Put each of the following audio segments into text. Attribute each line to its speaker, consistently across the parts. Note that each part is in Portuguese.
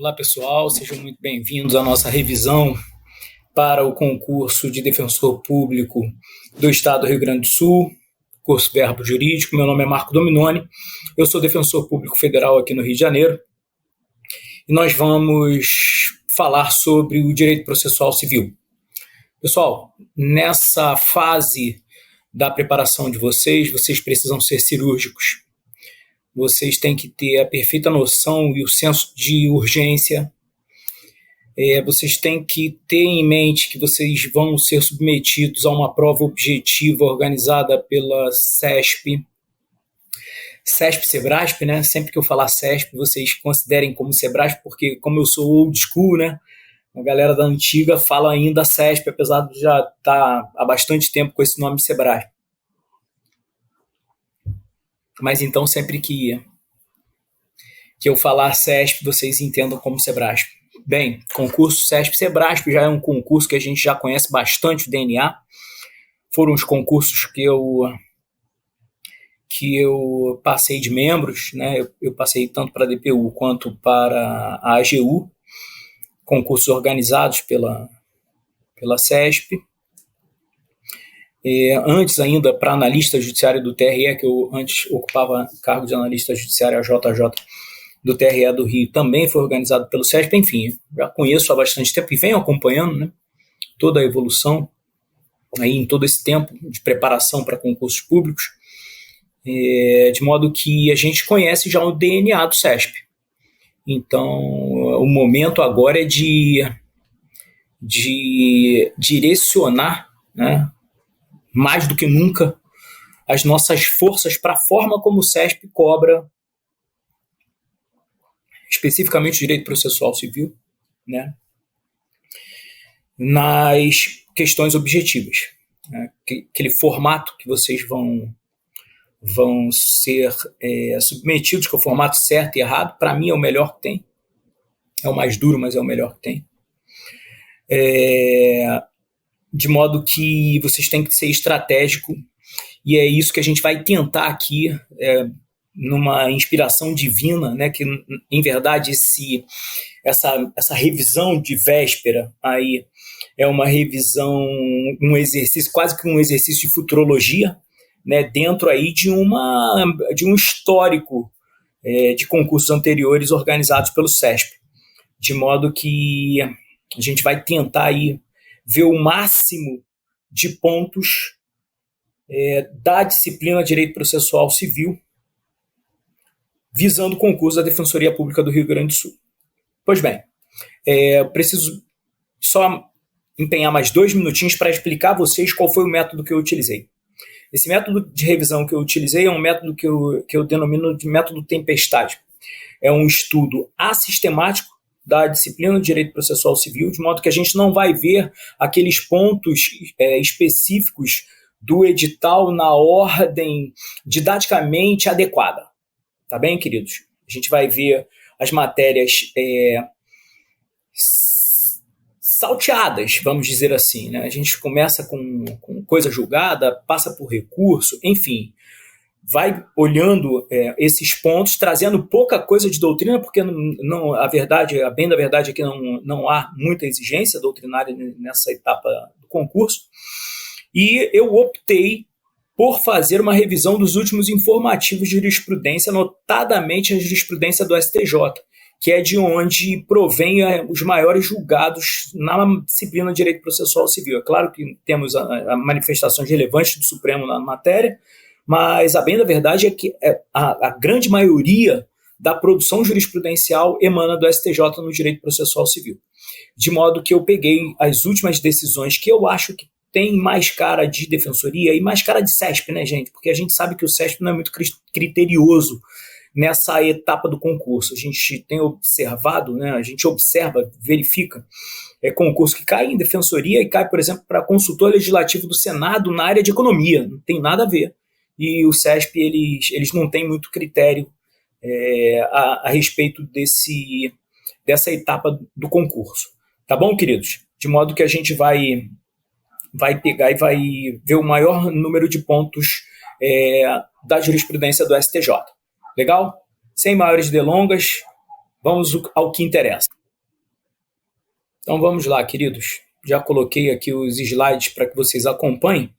Speaker 1: Olá pessoal, sejam muito bem-vindos à nossa revisão para o concurso de defensor público do Estado do Rio Grande do Sul, curso Verbo Jurídico. Meu nome é Marco Dominoni, eu sou defensor público federal aqui no Rio de Janeiro e nós vamos falar sobre o direito processual civil. Pessoal, nessa fase da preparação de vocês precisam ser cirúrgicos. Vocês têm que ter a perfeita noção e o senso de urgência. Vocês têm que ter em mente que vocês vão ser submetidos a uma prova objetiva organizada pela CESP, Sebrasp, né? Sempre que eu falar CESP, vocês considerem como Sebrasp, porque como eu sou old school, né? A galera da antiga fala ainda CESP, apesar de já estar há bastante tempo com esse nome Sebrasp. Mas então, sempre que eu falar CESP, vocês entendam como Sebrasp. Bem, concurso CESP-Sebrasp já é um concurso que a gente já conhece bastante, o DNA. Foram os concursos que eu passei de membros, né? Eu passei tanto para a DPU quanto para a AGU, concursos organizados pela CESP. Antes ainda, para analista judiciário do TRE, que eu antes ocupava cargo de analista judiciário AJJ do TRE do Rio, também foi organizado pelo CESP. Enfim, já conheço há bastante tempo e venho acompanhando, né, toda a evolução aí em todo esse tempo de preparação para concursos públicos, de modo que a gente conhece já o DNA do CESP. Então, o momento agora é de direcionar, né, mais do que nunca, as nossas forças para a forma como o CESP cobra especificamente o direito processual civil, né, nas questões objetivas, né, aquele formato que vocês vão ser submetidos, que é o formato certo e errado. Para mim é o melhor que tem, é o mais duro, mas é o melhor que tem. De modo que vocês têm que ser estratégico, e é isso que a gente vai tentar aqui, numa inspiração divina, né, que em verdade essa revisão de véspera aí é uma revisão, um exercício, quase que um exercício de futurologia, né, dentro aí de um histórico de concursos anteriores organizados pelo CESP, de modo que a gente vai tentar aí ver o máximo de pontos da disciplina de Direito Processual Civil, visando o concurso da Defensoria Pública do Rio Grande do Sul. Pois bem, eu preciso só empenhar mais 2 minutinhos para explicar a vocês qual foi o método que eu utilizei. Esse método de revisão que eu utilizei é um método que eu denomino de método tempestade. É um estudo assistemático da disciplina de Direito Processual Civil, de modo que a gente não vai ver aqueles pontos específicos do edital na ordem didaticamente adequada. Tá bem, queridos? A gente vai ver as matérias salteadas, vamos dizer assim, né? A gente começa com coisa julgada, passa por recurso, enfim, vai olhando esses pontos, trazendo pouca coisa de doutrina, porque a bem da verdade é que não há muita exigência doutrinária nessa etapa do concurso, e eu optei por fazer uma revisão dos últimos informativos de jurisprudência, notadamente a jurisprudência do STJ, que é de onde provém os maiores julgados na disciplina de Direito Processual Civil. É claro que temos a manifestações relevantes do Supremo na matéria, mas a bem da verdade é que a grande maioria da produção jurisprudencial emana do STJ no Direito Processual Civil. De modo que eu peguei as últimas decisões que eu acho que tem mais cara de defensoria e mais cara de CESP, né, gente? Porque a gente sabe que o CESP não é muito criterioso nessa etapa do concurso. A gente tem observado, né, a gente observa, verifica concurso que cai em defensoria e cai, por exemplo, para consultor legislativo do Senado na área de economia. Não tem nada a ver. E o CESP, eles não têm muito critério a respeito dessa etapa do concurso. Tá bom, queridos? De modo que a gente vai pegar e vai ver o maior número de pontos da jurisprudência do STJ. Legal? Sem maiores delongas, vamos ao que interessa. Então vamos lá, queridos. Já coloquei aqui os slides para que vocês acompanhem.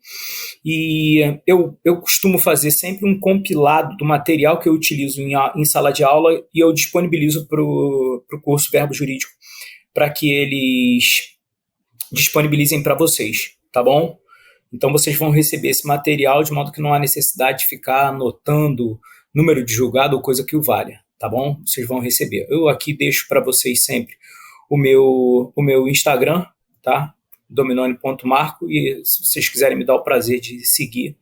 Speaker 1: E eu costumo fazer sempre um compilado do material que eu utilizo em sala de aula e eu disponibilizo para o curso Verbo Jurídico para que eles disponibilizem para vocês, tá bom? Então vocês vão receber esse material de modo que não há necessidade de ficar anotando número de julgado ou coisa que o valha, tá bom? Vocês vão receber. Eu aqui deixo para vocês sempre o meu Instagram, tá? Dominone.marco, e se vocês quiserem me dar o prazer de seguir,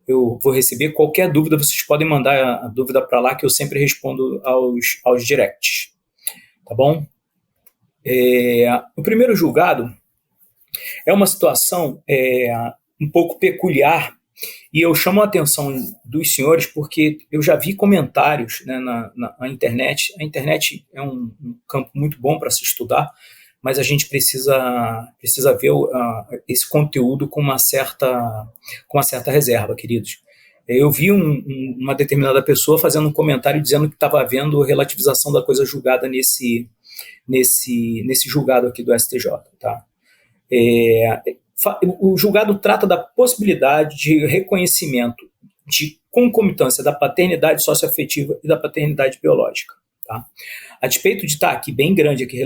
Speaker 1: eu vou receber. Qualquer dúvida, vocês podem mandar a dúvida para lá, que eu sempre respondo aos directs, tá bom? O primeiro julgado é uma situação um pouco peculiar, e eu chamo a atenção dos senhores porque eu já vi comentários, né, na internet. A internet é um campo muito bom para se estudar, mas a gente precisa ver esse conteúdo com uma certa reserva, queridos. Eu vi uma determinada pessoa fazendo um comentário dizendo que estava havendo relativização da coisa julgada nesse julgado aqui do STJ. Tá? O julgado trata da possibilidade de reconhecimento de concomitância da paternidade socioafetiva e da paternidade biológica. Tá? A despeito de estar aqui bem grande aqui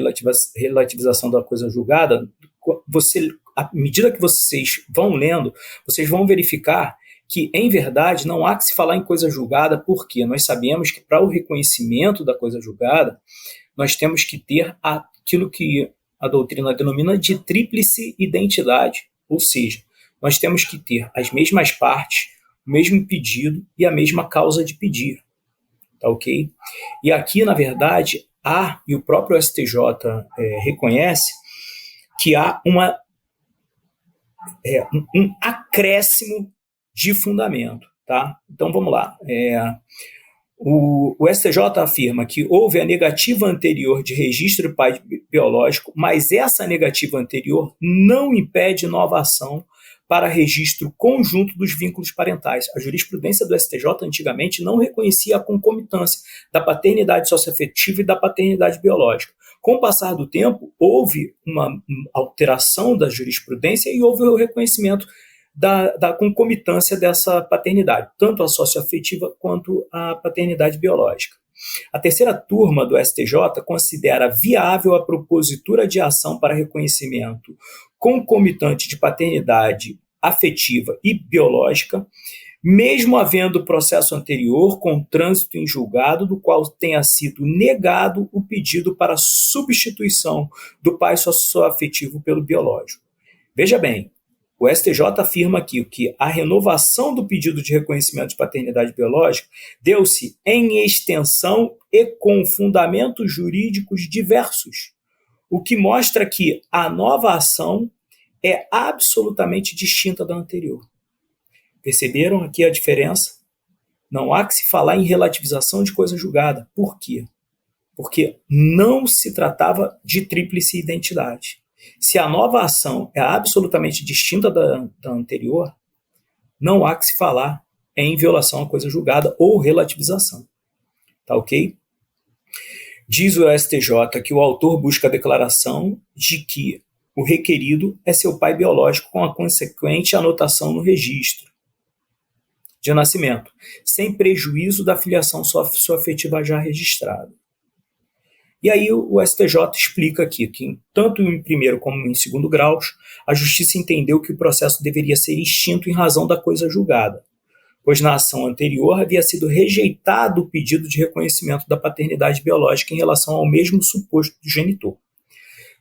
Speaker 1: relativização da coisa julgada, à medida que vocês vão lendo, vocês vão verificar que, em verdade, não há que se falar em coisa julgada, porque nós sabemos que, para o reconhecimento da coisa julgada, nós temos que ter aquilo que a doutrina denomina de tríplice identidade, ou seja, nós temos que ter as mesmas partes, o mesmo pedido e a mesma causa de pedir. Tá ok? E aqui, na verdade, e o próprio STJ reconhece que há um acréscimo de fundamento. Tá? Então, vamos lá. O STJ afirma que houve a negativa anterior de registro de pai biológico, mas essa negativa anterior não impede nova ação para registro conjunto dos vínculos parentais. A jurisprudência do STJ antigamente não reconhecia a concomitância da paternidade socioafetiva e da paternidade biológica. Com o passar do tempo, houve uma alteração da jurisprudência e houve o reconhecimento da concomitância dessa paternidade, tanto a socioafetiva quanto a paternidade biológica. A terceira turma do STJ considera viável a propositura de ação para reconhecimento concomitante de paternidade afetiva e biológica, mesmo havendo processo anterior com trânsito em julgado do qual tenha sido negado o pedido para substituição do pai socioafetivo pelo biológico. Veja bem, o STJ afirma aqui que a renovação do pedido de reconhecimento de paternidade biológica deu-se em extensão e com fundamentos jurídicos diversos, o que mostra que a nova ação é absolutamente distinta da anterior. Perceberam aqui a diferença? Não há que se falar em relativização de coisa julgada. Por quê? Porque não se tratava de tríplice identidade. Se a nova ação é absolutamente distinta da anterior, não há que se falar em violação à coisa julgada ou relativização. Tá ok? Diz o STJ que o autor busca a declaração de que o requerido é seu pai biológico com a consequente anotação no registro de nascimento, sem prejuízo da filiação socioafetiva já registrada. E aí o STJ explica aqui que, tanto em primeiro como em segundo graus, a justiça entendeu que o processo deveria ser extinto em razão da coisa julgada, pois na ação anterior havia sido rejeitado o pedido de reconhecimento da paternidade biológica em relação ao mesmo suposto genitor.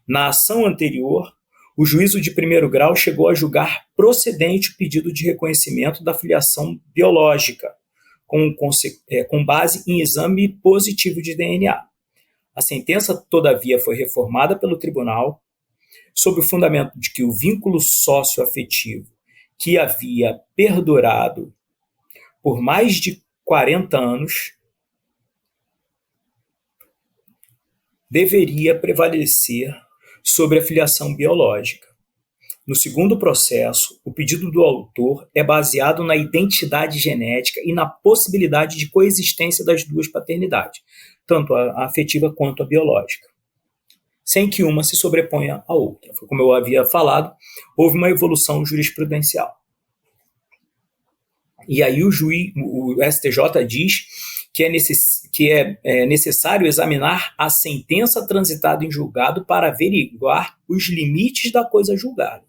Speaker 1: Na ação anterior, o juízo de primeiro grau chegou a julgar procedente o pedido de reconhecimento da filiação biológica, com base em exame positivo de DNA. A sentença, todavia, foi reformada pelo tribunal sob o fundamento de que o vínculo socioafetivo que havia perdurado por mais de 40 anos deveria prevalecer sobre a filiação biológica. No segundo processo, o pedido do autor é baseado na identidade genética e na possibilidade de coexistência das duas paternidades, tanto a afetiva quanto a biológica. sem que uma se sobreponha à outra. Foi como eu havia falado, houve uma evolução jurisprudencial. E aí o STJ diz que é necessário examinar a sentença transitada em julgado para averiguar os limites da coisa julgada,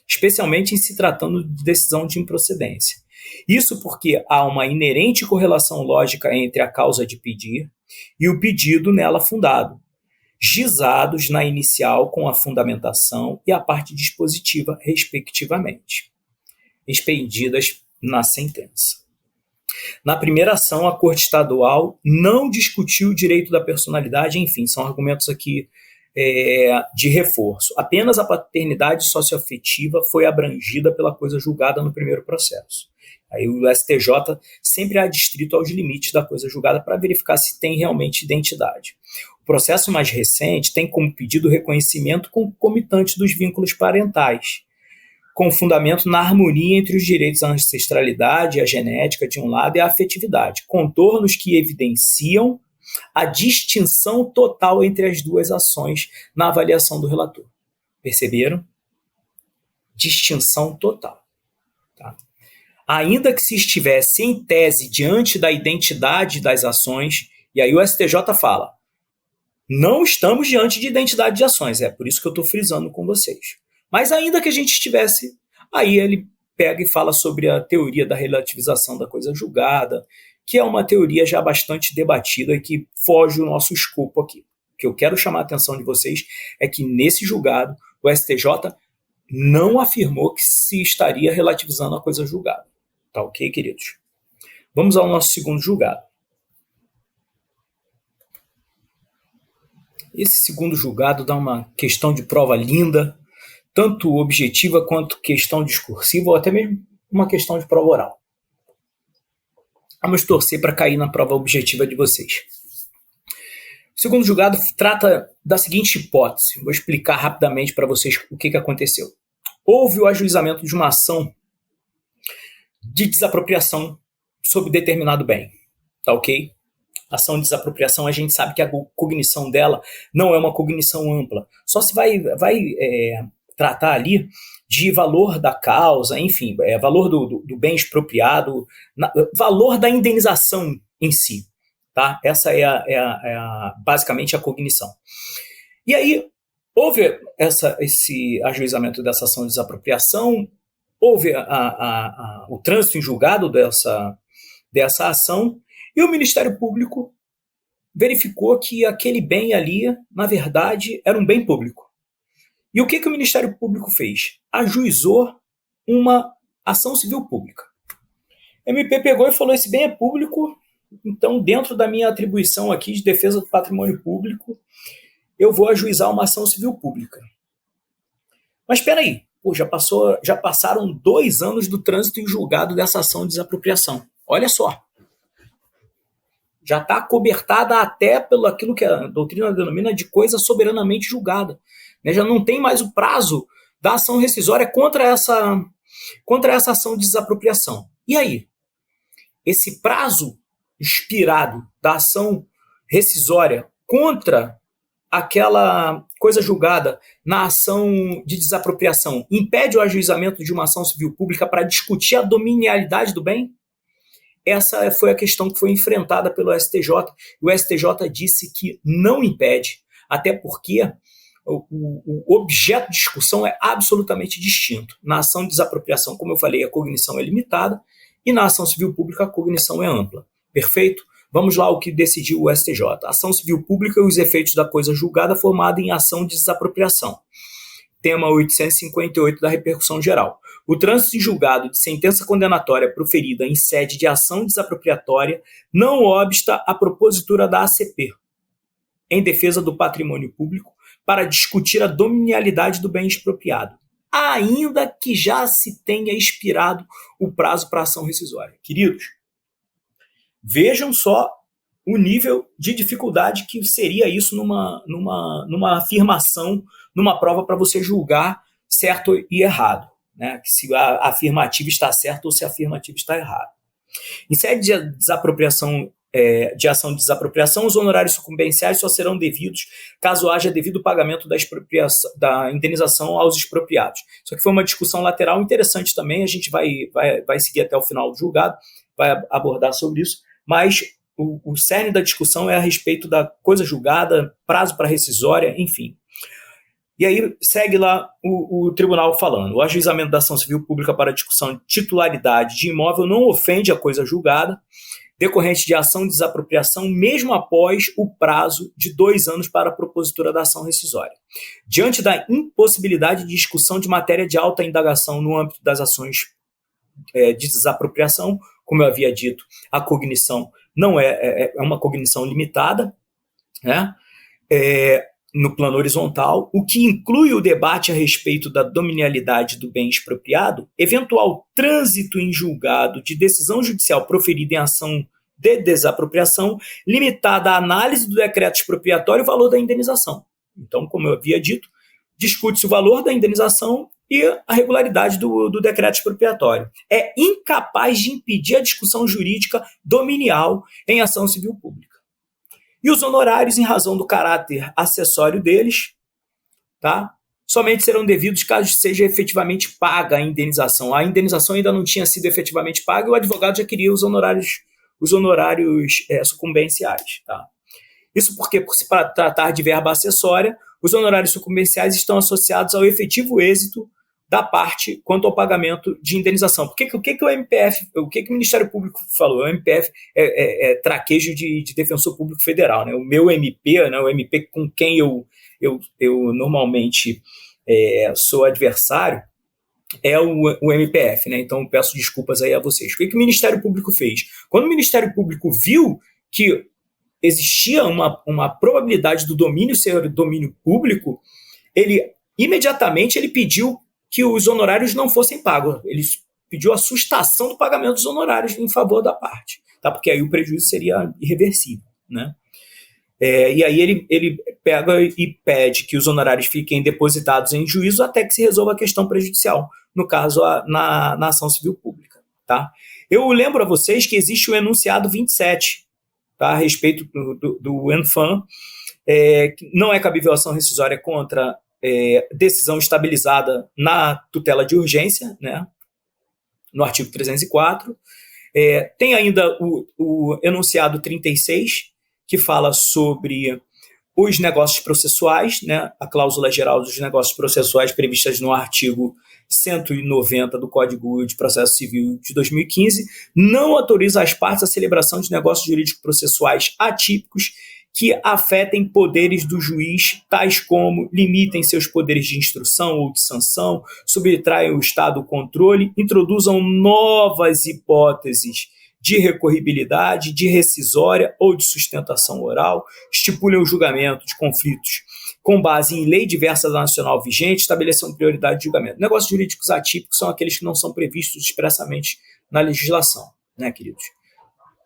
Speaker 1: especialmente em se tratando de decisão de improcedência. Isso porque há uma inerente correlação lógica entre a causa de pedir e o pedido nela fundado, gizados na inicial com a fundamentação e a parte dispositiva, respectivamente, expedidas na sentença. Na primeira ação, a Corte Estadual não discutiu o direito da personalidade, enfim, são argumentos aqui de reforço. Apenas a paternidade socioafetiva foi abrangida pela coisa julgada no primeiro processo. Aí o STJ sempre é adstrito aos limites da coisa julgada para verificar se tem realmente identidade. O processo mais recente tem como pedido o reconhecimento concomitante dos vínculos parentais, com fundamento na harmonia entre os direitos à ancestralidade e à genética de um lado e à afetividade, contornos que evidenciam a distinção total entre as duas ações na avaliação do relator. Perceberam? Distinção total. Tá? Ainda que se estivesse em tese diante da identidade das ações, e aí o STJ fala, não estamos diante de identidade de ações, é por isso que eu estou frisando com vocês. Mas ainda que a gente estivesse, aí ele pega e fala sobre a teoria da relativização da coisa julgada, que é uma teoria já bastante debatida e que foge do nosso escopo aqui. O que eu quero chamar a atenção de vocês é que nesse julgado, o STJ não afirmou que se estaria relativizando a coisa julgada. Tá ok, queridos? Vamos ao nosso segundo julgado. Esse segundo julgado dá uma questão de prova linda, tanto objetiva quanto questão discursiva, ou até mesmo uma questão de prova oral. Vamos torcer para cair na prova objetiva de vocês. O segundo julgado trata da seguinte hipótese. Vou explicar rapidamente para vocês o que aconteceu. Houve o ajuizamento de uma ação de desapropriação sobre determinado bem. Tá ok? Ação de desapropriação, a gente sabe que a cognição dela não é uma cognição ampla. Só se vai tratar ali de valor da causa, enfim, valor do bem expropriado, valor da indenização em si. Tá? Essa basicamente a cognição. E aí, houve esse ajuizamento dessa ação de desapropriação, houve o trânsito em julgado dessa ação, e o Ministério Público verificou que aquele bem ali, na verdade, era um bem público. E o que o Ministério Público fez? Ajuizou uma ação civil pública. O MP pegou e falou, esse bem é público, então dentro da minha atribuição aqui de defesa do patrimônio público, eu vou ajuizar uma ação civil pública. Mas espera aí, já passaram 2 anos do trânsito em julgado dessa ação de desapropriação. Olha só. Já está cobertada até pelo aquilo que a doutrina denomina de coisa soberanamente julgada. Já não tem mais o prazo da ação rescisória contra essa ação de desapropriação. E aí? Esse prazo expirado da ação rescisória contra aquela coisa julgada na ação de desapropriação impede o ajuizamento de uma ação civil pública para discutir a dominialidade do bem? Essa foi a questão que foi enfrentada pelo STJ. O STJ disse que não impede, até porque o objeto de discussão é absolutamente distinto. Na ação de desapropriação, como eu falei, a cognição é limitada, e na ação civil pública a cognição é ampla. Perfeito? Vamos lá ao que decidiu o STJ. Ação civil pública e os efeitos da coisa julgada formada em ação de desapropriação. Tema 858 da repercussão geral. O trânsito em julgado de sentença condenatória proferida em sede de ação desapropriatória não obsta a propositura da ACP, em defesa do patrimônio público, para discutir a dominialidade do bem expropriado, ainda que já se tenha expirado o prazo para ação rescisória. Queridos, vejam só o nível de dificuldade que seria isso numa afirmação, numa prova para você julgar certo e errado, né? Se a afirmativa está certa ou se a afirmativa está errada. Em sede de desapropriação de ação de desapropriação, os honorários sucumbenciais só serão devidos caso haja devido pagamento da indenização aos expropriados. Isso aqui foi uma discussão lateral interessante também, a gente vai seguir até o final do julgado, vai abordar sobre isso, mas o cerne da discussão é a respeito da coisa julgada, prazo para rescisória, enfim. E aí segue lá o tribunal falando: o ajuizamento da ação civil pública para discussão de titularidade de imóvel não ofende a coisa julgada, decorrente de ação de desapropriação, mesmo após o prazo de 2 anos para a propositura da ação rescisória. Diante da impossibilidade de discussão de matéria de alta indagação no âmbito das ações de desapropriação, como eu havia dito, a cognição não é uma cognição limitada, né? No plano horizontal, o que inclui o debate a respeito da dominialidade do bem expropriado, eventual trânsito em julgado de decisão judicial proferida em ação de desapropriação, limitada à análise do decreto expropriatório e o valor da indenização. Então, como eu havia dito, discute-se o valor da indenização e a regularidade do decreto expropriatório. É incapaz de impedir a discussão jurídica dominial em ação civil pública. E os honorários, em razão do caráter acessório deles, tá, somente serão devidos caso seja efetivamente paga a indenização. A indenização ainda não tinha sido efetivamente paga e o advogado já queria os honorários sucumbenciais. Tá? Isso porque, por se tratar de verba acessória, os honorários sucumbenciais estão associados ao efetivo êxito da parte quanto ao pagamento de indenização. O que o MPF, o que o Ministério Público falou? O MPF é traquejo de defensor público federal, né? O meu MP, né, o MP com quem eu normalmente sou adversário, é o MPF, né? Então peço desculpas aí a vocês. O que o Ministério Público fez? Quando o Ministério Público viu que existia uma probabilidade do domínio ser domínio público, imediatamente ele pediu que os honorários não fossem pagos. Ele pediu a sustação do pagamento dos honorários em favor da parte, tá? Porque aí o prejuízo seria irreversível, né? E aí ele pega e pede que os honorários fiquem depositados em juízo até que se resolva a questão prejudicial, no caso, na ação civil pública. Tá? Eu lembro a vocês que existe o enunciado 27, tá? A respeito do ENFAM, que não é cabível ação rescisória contra decisão estabilizada na tutela de urgência, né? No artigo 304. Tem ainda o enunciado 36, que fala sobre os negócios processuais, né? A cláusula geral dos negócios processuais previstas no artigo 190 do Código de Processo Civil de 2015, não autoriza as partes a celebração de negócios jurídicos processuais atípicos que afetem poderes do juiz, tais como limitem seus poderes de instrução ou de sanção, subtraiam o Estado o controle, introduzam novas hipóteses de recorribilidade, de rescisória ou de sustentação oral, estipulem o julgamento de conflitos com base em lei diversa da nacional vigente, estabeleçam prioridade de julgamento. Negócios jurídicos atípicos são aqueles que não são previstos expressamente na legislação, né, queridos?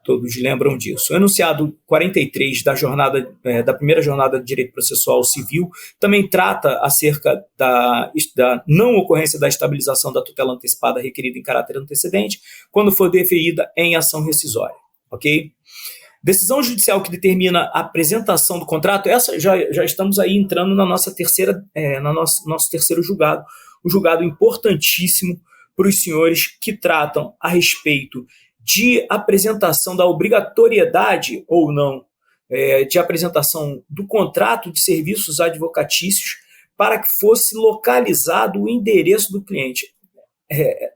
Speaker 1: Todos lembram disso. O enunciado 43 da primeira jornada de direito processual civil também trata acerca da não ocorrência da estabilização da tutela antecipada requerida em caráter antecedente quando for deferida em ação rescisória. Ok? Decisão judicial que determina a apresentação do contrato, essa já estamos aí entrando na nossa nosso terceiro julgado, um julgado importantíssimo para os senhores que tratam a respeito de apresentação da obrigatoriedade ou não de apresentação do contrato de serviços advocatícios para que fosse localizado o endereço do cliente.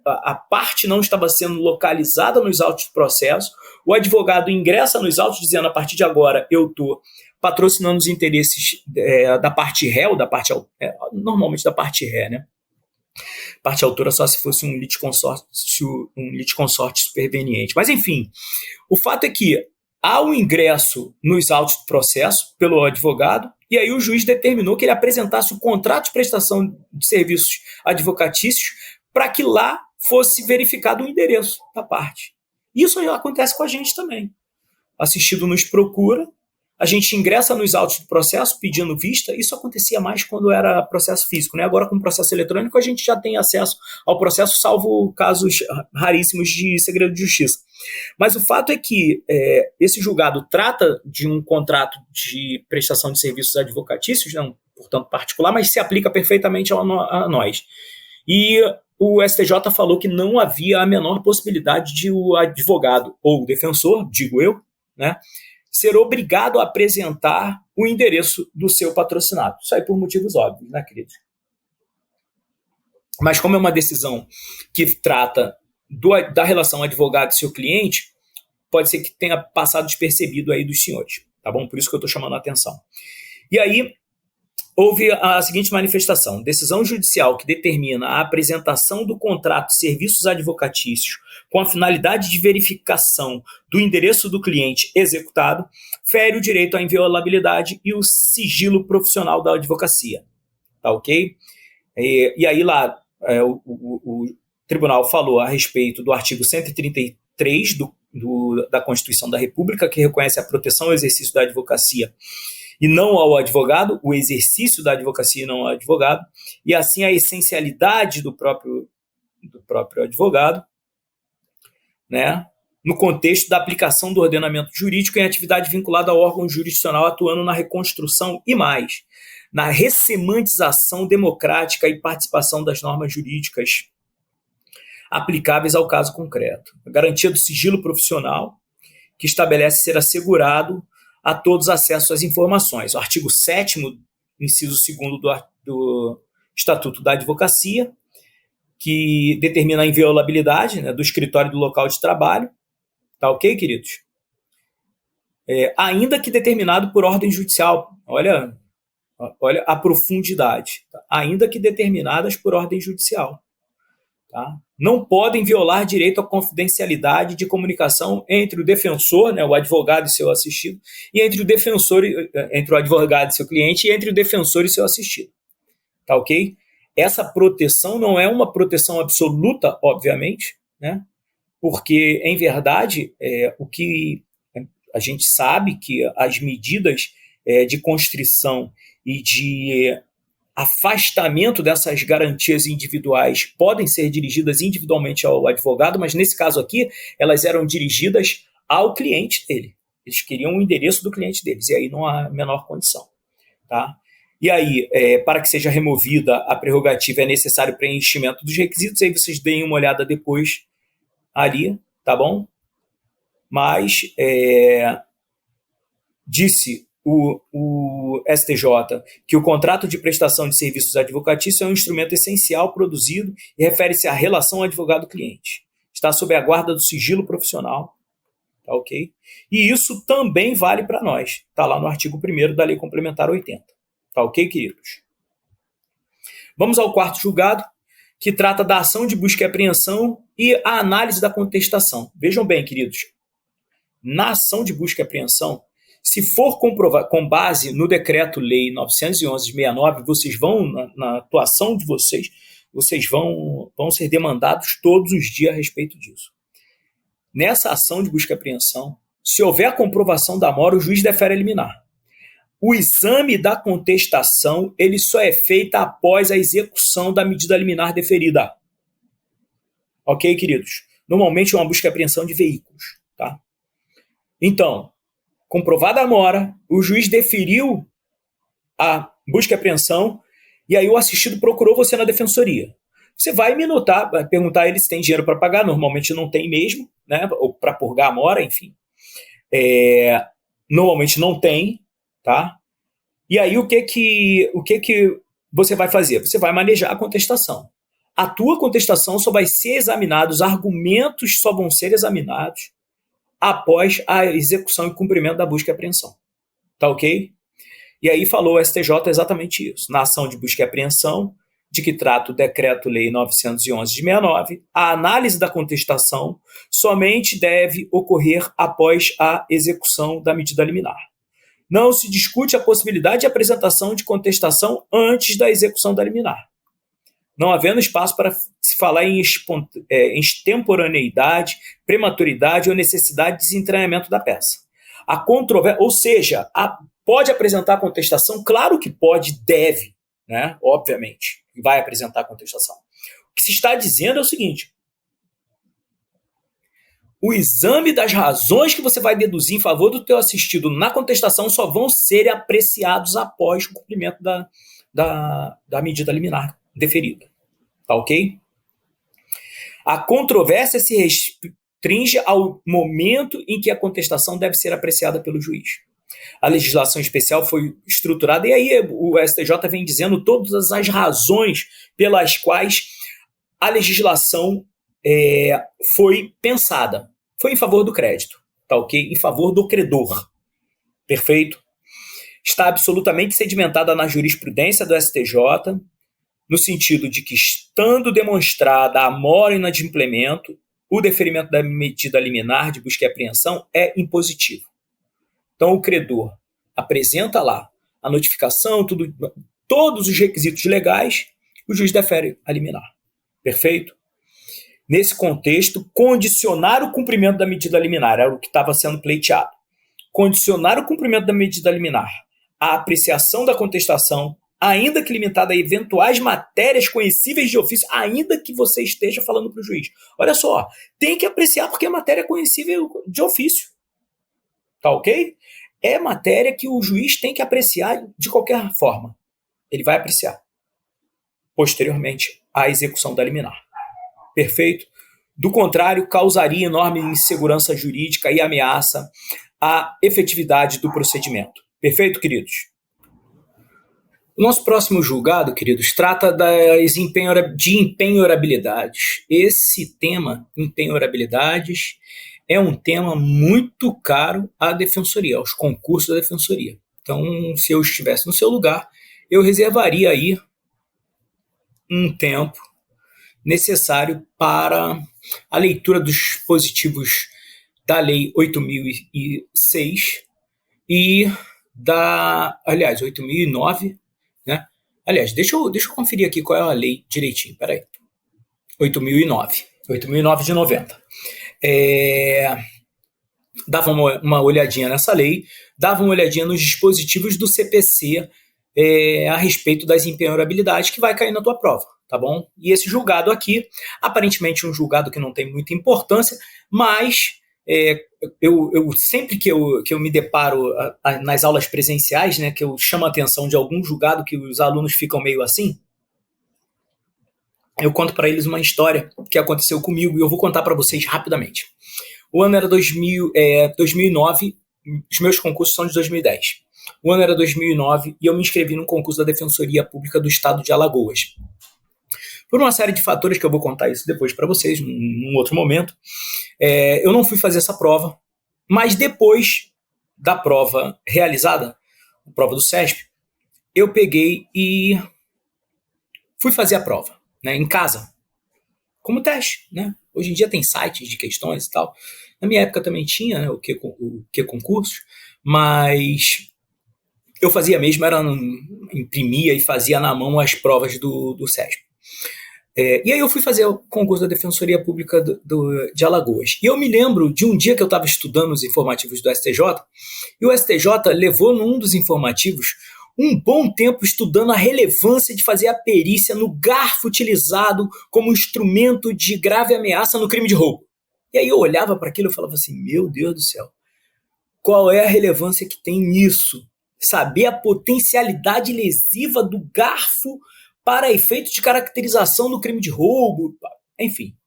Speaker 1: A parte não estava sendo localizada nos autos do processo, o advogado ingressa nos autos dizendo: a partir de agora eu estou patrocinando os interesses da parte réu, normalmente da parte ré, né? Parte autora só se fosse um litisconsorte superveniente. Mas, enfim, o fato é que há um ingresso nos autos do processo pelo advogado, e aí o juiz determinou que ele apresentasse o contrato de prestação de serviços advocatícios para que lá fosse verificado o endereço da parte. Isso acontece com a gente também. Assistido nos procura, a gente ingressa nos autos do processo pedindo vista. Isso acontecia mais quando era processo físico, né? Agora, com o processo eletrônico, a gente já tem acesso ao processo, salvo casos raríssimos de segredo de justiça. Mas o fato é que esse julgado trata de um contrato de prestação de serviços advocatícios, não, portanto particular, mas se aplica perfeitamente a nós. E o STJ falou que não havia a menor possibilidade de o advogado ou o defensor, digo eu, né, ser obrigado a apresentar o endereço do seu patrocinado. Isso aí por motivos óbvios, né, querido? Mas como é uma decisão que trata da relação advogado e seu cliente, pode ser que tenha passado despercebido aí dos senhores, tá bom? Por isso que eu estou chamando a atenção. E aí, houve a seguinte manifestação: decisão judicial que determina a apresentação do contrato de serviços advocatícios com a finalidade de verificação do endereço do cliente executado fere o direito à inviolabilidade e o sigilo profissional da advocacia. Tá ok? E aí lá o tribunal falou a respeito do artigo 133 da Constituição da República, que reconhece a proteção ao exercício da advocacia e não ao advogado, o exercício da advocacia e não ao advogado, e assim a essencialidade do próprio advogado, né, no contexto da aplicação do ordenamento jurídico em atividade vinculada ao órgão jurisdicional, atuando na reconstrução e mais, na ressemantização democrática e participação das normas jurídicas aplicáveis ao caso concreto. A garantia do sigilo profissional, que estabelece ser assegurado a todos acesso às informações. O artigo 7º, inciso 2º do Estatuto da Advocacia, que determina a inviolabilidade, né, do escritório do local de trabalho. Tá ok, queridos? Ainda que determinado por ordem judicial. Olha a profundidade. Tá? Ainda que determinadas por ordem judicial. Tá? Não podem violar direito à confidencialidade de comunicação entre o defensor, né, o advogado e seu assistido, e entre o defensor, entre o advogado e seu cliente, e entre o defensor e seu assistido. Tá ok? Essa proteção não é uma proteção absoluta, obviamente, né? Porque, em verdade, o que a gente sabe que as medidas de constrição e de afastamento dessas garantias individuais podem ser dirigidas individualmente ao advogado, mas nesse caso aqui, elas eram dirigidas ao cliente dele. Eles queriam o endereço do cliente deles, e aí não há a menor condição. Tá? E aí, para que seja removida a prerrogativa, é necessário preenchimento dos requisitos, aí vocês deem uma olhada depois ali, tá bom? Mas disse o STJ que o contrato de prestação de serviços advocatícios é um instrumento essencial produzido e refere-se à relação advogado-cliente. Está sob a guarda do sigilo profissional. Tá ok? E isso também vale para nós. Está lá no artigo 1º da Lei Complementar 80. Tá ok, queridos? Vamos ao quarto julgado, que trata da ação de busca e apreensão e a análise da contestação. Vejam bem, queridos, na ação de busca e apreensão, se for comprovado com base no Decreto-Lei 911 de 69, vocês vão, na atuação de vocês vão ser demandados todos os dias a respeito disso. Nessa ação de busca e apreensão, se houver comprovação da mora, o juiz defere liminar. O exame da contestação ele só é feito após a execução da medida liminar deferida. Ok, queridos? Normalmente é uma busca e apreensão de veículos. Tá? Então, comprovada a mora, o juiz deferiu a busca e apreensão e aí o assistido procurou você na defensoria. Você vai minutar, vai perguntar a ele se tem dinheiro para pagar, normalmente não tem mesmo, né? Ou para purgar a mora, enfim. Normalmente não tem, tá? E aí o que você vai fazer? Você vai manejar a contestação. A tua contestação só vai ser examinada, os argumentos só vão ser examinados após a execução e cumprimento da busca e apreensão. Tá ok? E aí falou o STJ exatamente isso. Na ação de busca e apreensão, de que trata o Decreto-Lei 911 de 69, a análise da contestação somente deve ocorrer após a execução da medida liminar. Não se discute a possibilidade de apresentação de contestação antes da execução da liminar, não havendo espaço para se falar em extemporaneidade, prematuridade ou necessidade de desentranhamento da peça. A controvérsia, ou seja, pode apresentar contestação? Claro que pode, deve, né? Obviamente, vai apresentar contestação. O que se está dizendo é o seguinte: o exame das razões que você vai deduzir em favor do teu assistido na contestação só vão ser apreciados após o cumprimento da medida liminar deferida. Tá ok? A controvérsia se restringe ao momento em que a contestação deve ser apreciada pelo juiz. A legislação especial foi estruturada, e aí o STJ vem dizendo todas as razões pelas quais a legislação foi pensada. Foi em favor do crédito, tá ok? Em favor do credor. Perfeito? Está absolutamente sedimentada na jurisprudência do STJ, no sentido de que, estando demonstrada a mora inadimplemento, o deferimento da medida liminar de busca e apreensão é impositivo. Então, o credor apresenta lá a notificação, todos os requisitos legais, o juiz defere a liminar. Perfeito? Nesse contexto, condicionar o cumprimento da medida liminar era o que estava sendo pleiteado. Condicionar o cumprimento da medida liminar à apreciação da contestação, ainda que limitada a eventuais matérias conhecíveis de ofício, ainda que você esteja falando para o juiz. Olha só, tem que apreciar porque é matéria conhecível de ofício. Tá ok? É matéria que o juiz tem que apreciar de qualquer forma. Ele vai apreciar posteriormente à execução da liminar. Perfeito? Do contrário, causaria enorme insegurança jurídica e ameaça à efetividade do procedimento. Perfeito, queridos? O nosso próximo julgado, queridos, trata de empenhorabilidades. Esse tema, empenhorabilidades, é um tema muito caro à defensoria, aos concursos da defensoria. Então, se eu estivesse no seu lugar, eu reservaria aí um tempo necessário para a leitura dos dispositivos da Lei 8.006 e aliás, 8.009, né? Aliás, deixa eu conferir aqui qual é a lei direitinho, peraí. 8.009 de 90. Dava uma olhadinha nessa lei, dava uma olhadinha nos dispositivos do CPC a respeito das empenhorabilidades que vai cair na tua prova. Tá bom? E esse julgado aqui, aparentemente um julgado que não tem muita importância, mas eu sempre que eu me deparo nas aulas presenciais, né, que eu chamo a atenção de algum julgado que os alunos ficam meio assim, eu conto para eles uma história que aconteceu comigo e eu vou contar para vocês rapidamente. O ano era 2009, os meus concursos são de 2010. O ano era 2009 e eu me inscrevi num concurso da Defensoria Pública do Estado de Alagoas. Por uma série de fatores que eu vou contar isso depois para vocês, num outro momento, eu não fui fazer essa prova, mas depois da prova realizada, a prova do CESP, eu peguei e fui fazer a prova, né, em casa, como teste, né? Hoje em dia tem sites de questões e tal. Na minha época também tinha, né, o que concursos, mas eu fazia mesmo, imprimia e fazia na mão as provas do CESP. E aí eu fui fazer o concurso da Defensoria Pública de Alagoas. E eu me lembro de um dia que eu estava estudando os informativos do STJ, e o STJ levou num dos informativos um bom tempo estudando a relevância de fazer a perícia no garfo utilizado como instrumento de grave ameaça no crime de roubo. E aí eu olhava para aquilo e falava assim, meu Deus do céu, qual é a relevância que tem nisso? Saber a potencialidade lesiva do garfo para efeito de caracterização do crime de roubo, enfim.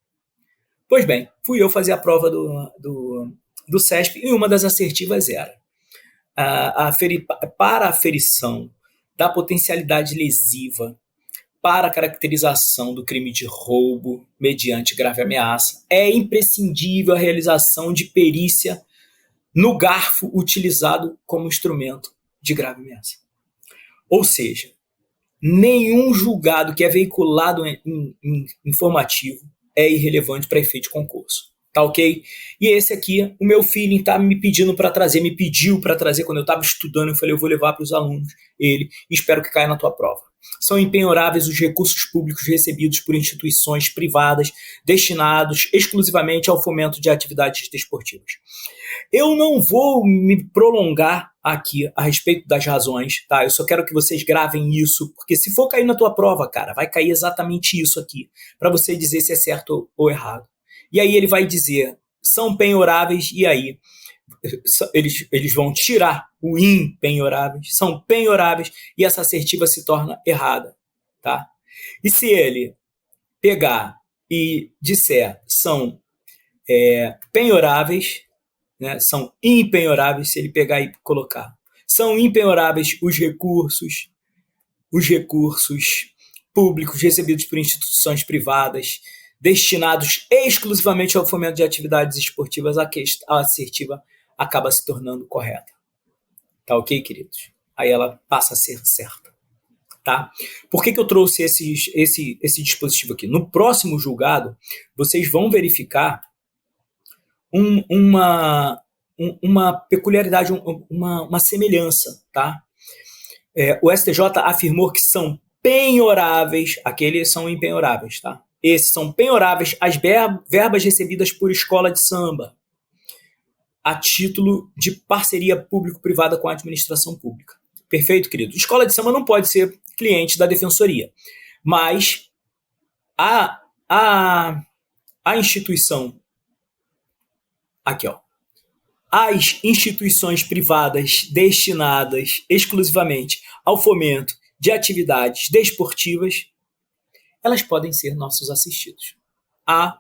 Speaker 1: Pois bem, fui eu fazer a prova do CESP e uma das assertivas era para a aferição da potencialidade lesiva para a caracterização do crime de roubo mediante grave ameaça, é imprescindível a realização de perícia no garfo utilizado como instrumento de grave ameaça. Ou seja, nenhum julgado que é veiculado em informativo é irrelevante para efeito de concurso. Tá ok? E esse aqui, o meu feeling tá me pedindo para trazer, me pediu para trazer quando eu estava estudando. Eu falei, eu vou levar para os alunos ele e espero que caia na tua prova. São impenhoráveis os recursos públicos recebidos por instituições privadas destinados exclusivamente ao fomento de atividades desportivas. Eu não vou me prolongar aqui a respeito das razões, tá? Eu só quero que vocês gravem isso, porque se for cair na tua prova, cara, vai cair exatamente isso aqui, para você dizer se é certo ou errado. E aí ele vai dizer, são penhoráveis, e aí eles vão tirar o impenhoráveis, são penhoráveis, e essa assertiva se torna errada, tá? E se ele pegar e disser são penhoráveis, né, são impenhoráveis, se ele pegar e colocar, são impenhoráveis os recursos públicos recebidos por instituições privadas, destinados exclusivamente ao fomento de atividades esportivas, a assertiva acaba se tornando correta. Tá ok, queridos? Aí ela passa a ser certa. Tá? Por que eu trouxe esse dispositivo aqui? No próximo julgado, vocês vão verificar uma peculiaridade, uma semelhança. Tá? O STJ afirmou que são penhoráveis, aqueles são impenhoráveis, tá? Esses são penhoráveis as verbas recebidas por escola de samba a título de parceria público-privada com a administração pública. Perfeito, querido? Escola de samba não pode ser cliente da defensoria, mas a instituição, aqui ó, as instituições privadas destinadas exclusivamente ao fomento de atividades desportivas, elas podem ser nossos assistidos. Há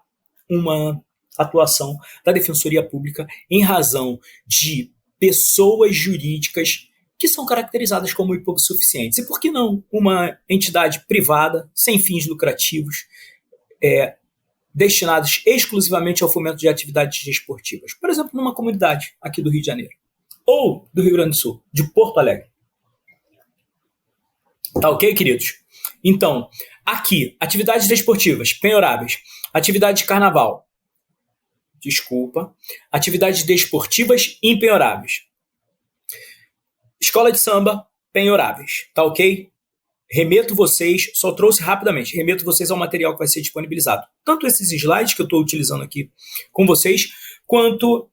Speaker 1: uma atuação da Defensoria Pública em razão de pessoas jurídicas que são caracterizadas como hipossuficientes. E por que não uma entidade privada, sem fins lucrativos, destinados exclusivamente ao fomento de atividades desportivas? Por exemplo, numa comunidade aqui do Rio de Janeiro, ou do Rio Grande do Sul, de Porto Alegre. Tá ok, queridos? Então, aqui, atividades desportivas, penhoráveis, atividade de carnaval, atividades desportivas impenhoráveis. Escola de samba, penhoráveis, tá ok? Remeto vocês, só trouxe rapidamente, remeto vocês ao material que vai ser disponibilizado. Tanto esses slides que eu estou utilizando aqui com vocês, quanto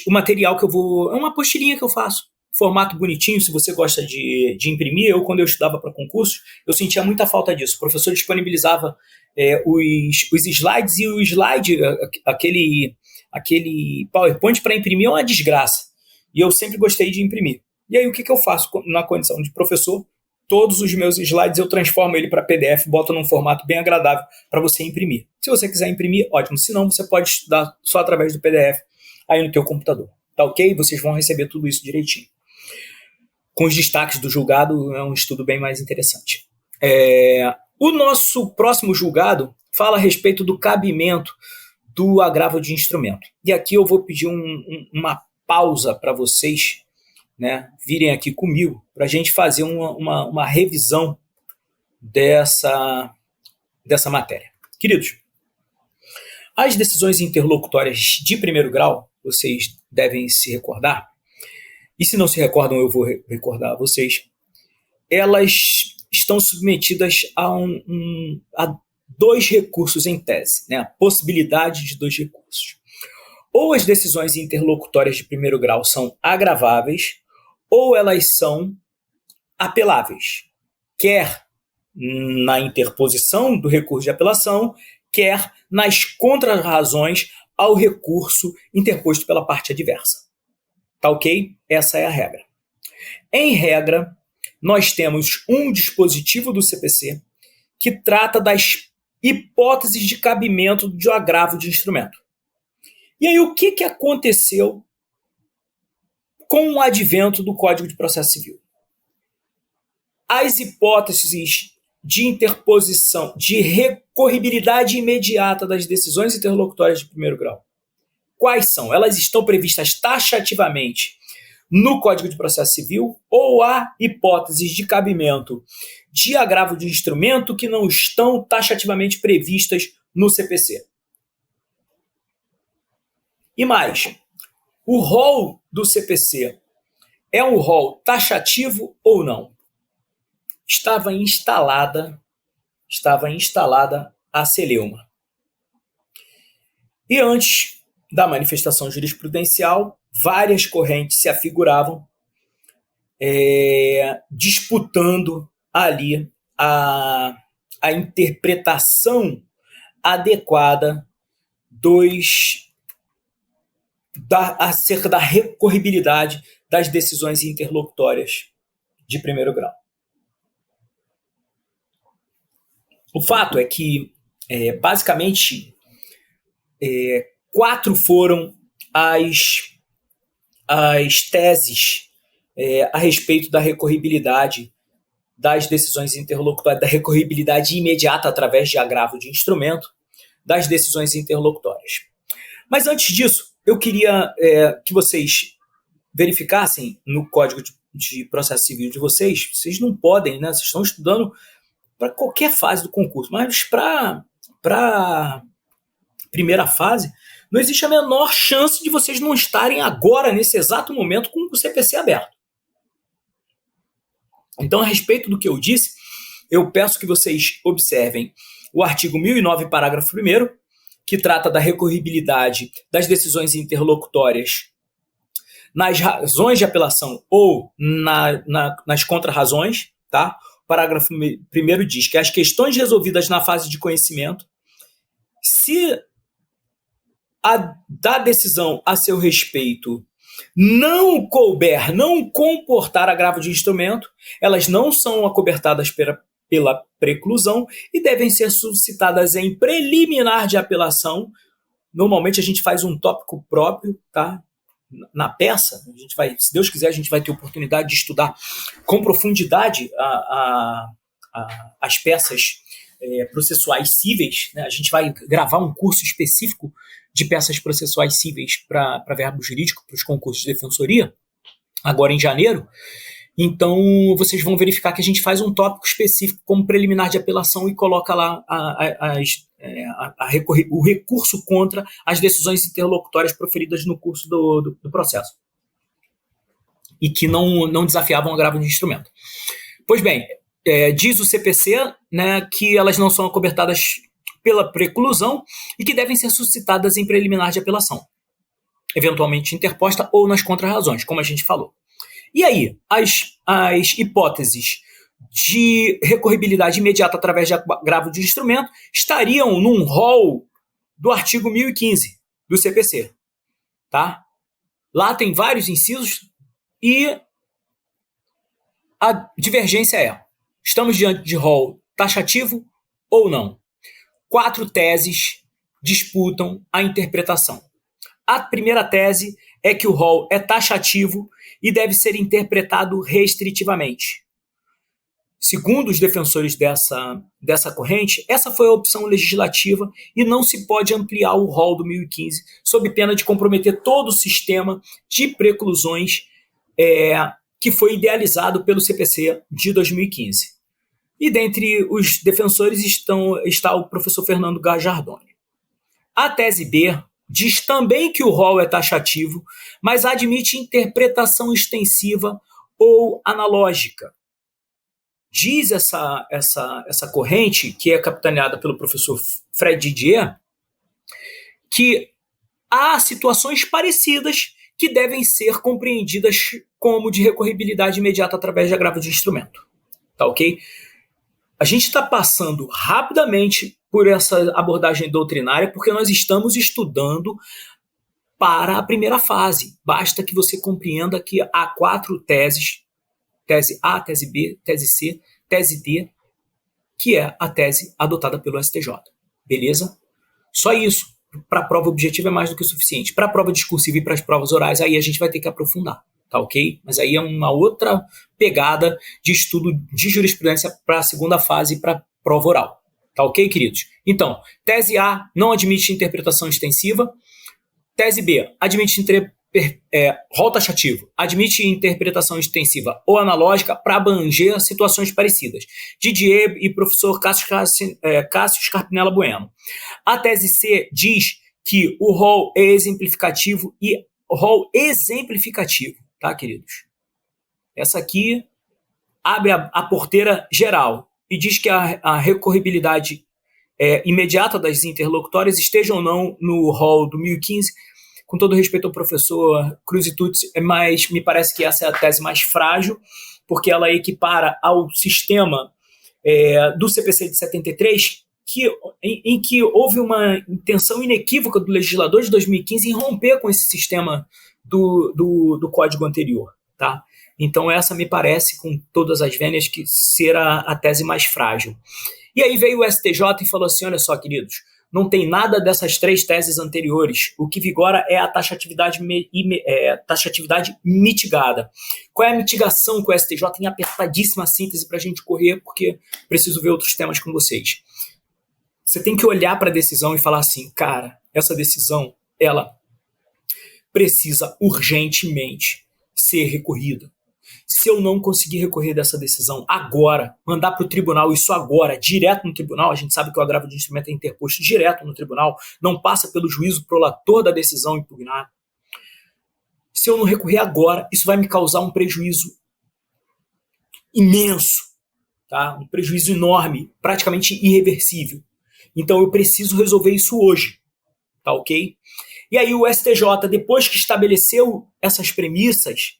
Speaker 1: o material que eu vou... É uma apostilinha que eu faço, formato bonitinho, se você gosta de imprimir. Quando eu estudava para concursos, eu sentia muita falta disso. O professor disponibilizava os slides, e o slide, aquele PowerPoint para imprimir é uma desgraça. E eu sempre gostei de imprimir. E aí o que eu faço na condição de professor? Todos os meus slides eu transformo ele para PDF, boto num formato bem agradável para você imprimir. Se você quiser imprimir, ótimo. Se não, você pode estudar só através do PDF aí no teu computador. Tá ok? Vocês vão receber tudo isso direitinho. Com os destaques do julgado, é um estudo bem mais interessante. O nosso próximo julgado fala a respeito do cabimento do agravo de instrumento. E aqui eu vou pedir uma pausa para vocês, né, virem aqui comigo para a gente fazer uma revisão dessa matéria. Queridos, as decisões interlocutórias de primeiro grau, vocês devem se recordar, e se não se recordam, eu vou recordar a vocês, elas estão submetidas a dois recursos em tese, né? A possibilidade de dois recursos. Ou as decisões interlocutórias de primeiro grau são agraváveis, ou elas são apeláveis, quer na interposição do recurso de apelação, quer nas contrarrazões ao recurso interposto pela parte adversa. Tá ok? Essa é a regra. Em regra, nós temos um dispositivo do CPC que trata das hipóteses de cabimento de agravo de instrumento. E aí, o que aconteceu com o advento do Código de Processo Civil? As hipóteses de interposição, de recorribilidade imediata das decisões interlocutórias de primeiro grau, quais são? Elas estão previstas taxativamente no Código de Processo Civil, ou há hipóteses de cabimento de agravo de instrumento que não estão taxativamente previstas no CPC? E mais, o rol do CPC é um rol taxativo ou não? Estava instalada a celeuma. E antes da manifestação jurisprudencial, várias correntes se afiguravam disputando ali a interpretação adequada acerca da recorribilidade das decisões interlocutórias de primeiro grau. O fato é que, basicamente, 4 foram as teses a respeito da recorribilidade das decisões interlocutórias, da recorribilidade imediata através de agravo de instrumento das decisões interlocutórias. Mas antes disso, eu queria que vocês verificassem no Código de Processo Civil de vocês. Vocês não podem, né? Vocês estão estudando para qualquer fase do concurso, mas para primeira fase, não existe a menor chance de vocês não estarem agora, nesse exato momento, com o CPC aberto. Então, a respeito do que eu disse, eu peço que vocês observem o artigo 1009, parágrafo 1º, que trata da recorribilidade das decisões interlocutórias nas razões de apelação ou nas contrarrazões, tá? O parágrafo 1º diz que as questões resolvidas na fase de conhecimento, se da decisão a seu respeito não couber, não comportar agravo de instrumento, elas não são acobertadas pela preclusão e devem ser suscitadas em preliminar de apelação. Normalmente a gente faz um tópico próprio, tá? Na peça, a gente vai, se Deus quiser, a gente vai ter oportunidade de estudar com profundidade as peças processuais cíveis, né? A gente vai gravar um curso específico de peças processuais cíveis para verbo jurídico, para os concursos de defensoria, agora em janeiro. Então, vocês vão verificar que a gente faz um tópico específico como preliminar de apelação e coloca lá o recurso contra as decisões interlocutórias proferidas no curso do processo e que não desafiavam o agravo de instrumento. Pois bem, diz o CPC, né, que elas não são acobertadas pela preclusão e que devem ser suscitadas em preliminar de apelação, eventualmente interposta ou nas contrarrazões, como a gente falou. E aí, as hipóteses de recorribilidade imediata através de agravo de instrumento estariam num rol do artigo 1015 do CPC. Tá? Lá tem vários incisos e a divergência é: estamos diante de rol taxativo ou não? 4 teses disputam a interpretação. A primeira tese é que o rol é taxativo e deve ser interpretado restritivamente. Segundo os defensores dessa corrente, essa foi a opção legislativa e não se pode ampliar o rol do 1015 sob pena de comprometer todo o sistema de preclusões que foi idealizado pelo CPC de 2015. E dentre os defensores está o professor Fernando Gajardoni. A tese B diz também que o rol é taxativo, mas admite interpretação extensiva ou analógica. Diz essa corrente, que é capitaneada pelo professor Fred Didier, que há situações parecidas que devem ser compreendidas como de recorribilidade imediata através de agravo de instrumento. Tá ok? A gente está passando rapidamente por essa abordagem doutrinária porque nós estamos estudando para a primeira fase. Basta que você compreenda que há 4 teses, tese A, tese B, tese C, tese D, que é a tese adotada pelo STJ. Beleza? Só isso. Para a prova objetiva é mais do que o suficiente. Para a prova discursiva e para as provas orais, aí a gente vai ter que aprofundar. Tá ok? Mas aí é uma outra pegada de estudo de jurisprudência para a segunda fase e para a prova oral. Tá ok, queridos? Então, tese A não admite interpretação extensiva. Tese B admite rol taxativo, admite interpretação extensiva ou analógica para abranger situações parecidas. Didier e professor Cássio Scarpinella Bueno. A tese C diz que o rol é exemplificativo e rol exemplificativo, tá, queridos? Essa aqui abre a porteira geral e diz que a recorribilidade imediata das interlocutórias esteja ou não no rol do 1015. Com todo respeito ao professor Cruz e Tucci, mas me parece que essa é a tese mais frágil, porque ela equipara ao sistema do CPC de 73, em que houve uma intenção inequívoca do legislador de 2015 em romper com esse sistema do código anterior. Tá? Então essa me parece, com todas as vênias, que será a tese mais frágil. E aí veio o STJ e falou assim, olha só, queridos, não tem nada dessas três teses anteriores. O que vigora é a taxatividade mitigada. Qual é a mitigação com o STJ? Em apertadíssima síntese para a gente correr, porque preciso ver outros temas com vocês. Você tem que olhar para a decisão e falar assim, cara, essa decisão, ela precisa urgentemente ser recorrida. Se eu não conseguir recorrer dessa decisão agora, mandar para o tribunal isso agora, direto no tribunal, a gente sabe que o agravo de instrumento é interposto direto no tribunal, não passa pelo juízo prolator da decisão impugnada. Se eu não recorrer agora, isso vai me causar um prejuízo imenso, tá? Um prejuízo enorme, praticamente irreversível. Então eu preciso resolver isso hoje, tá ok? E aí o STJ, depois que estabeleceu essas premissas,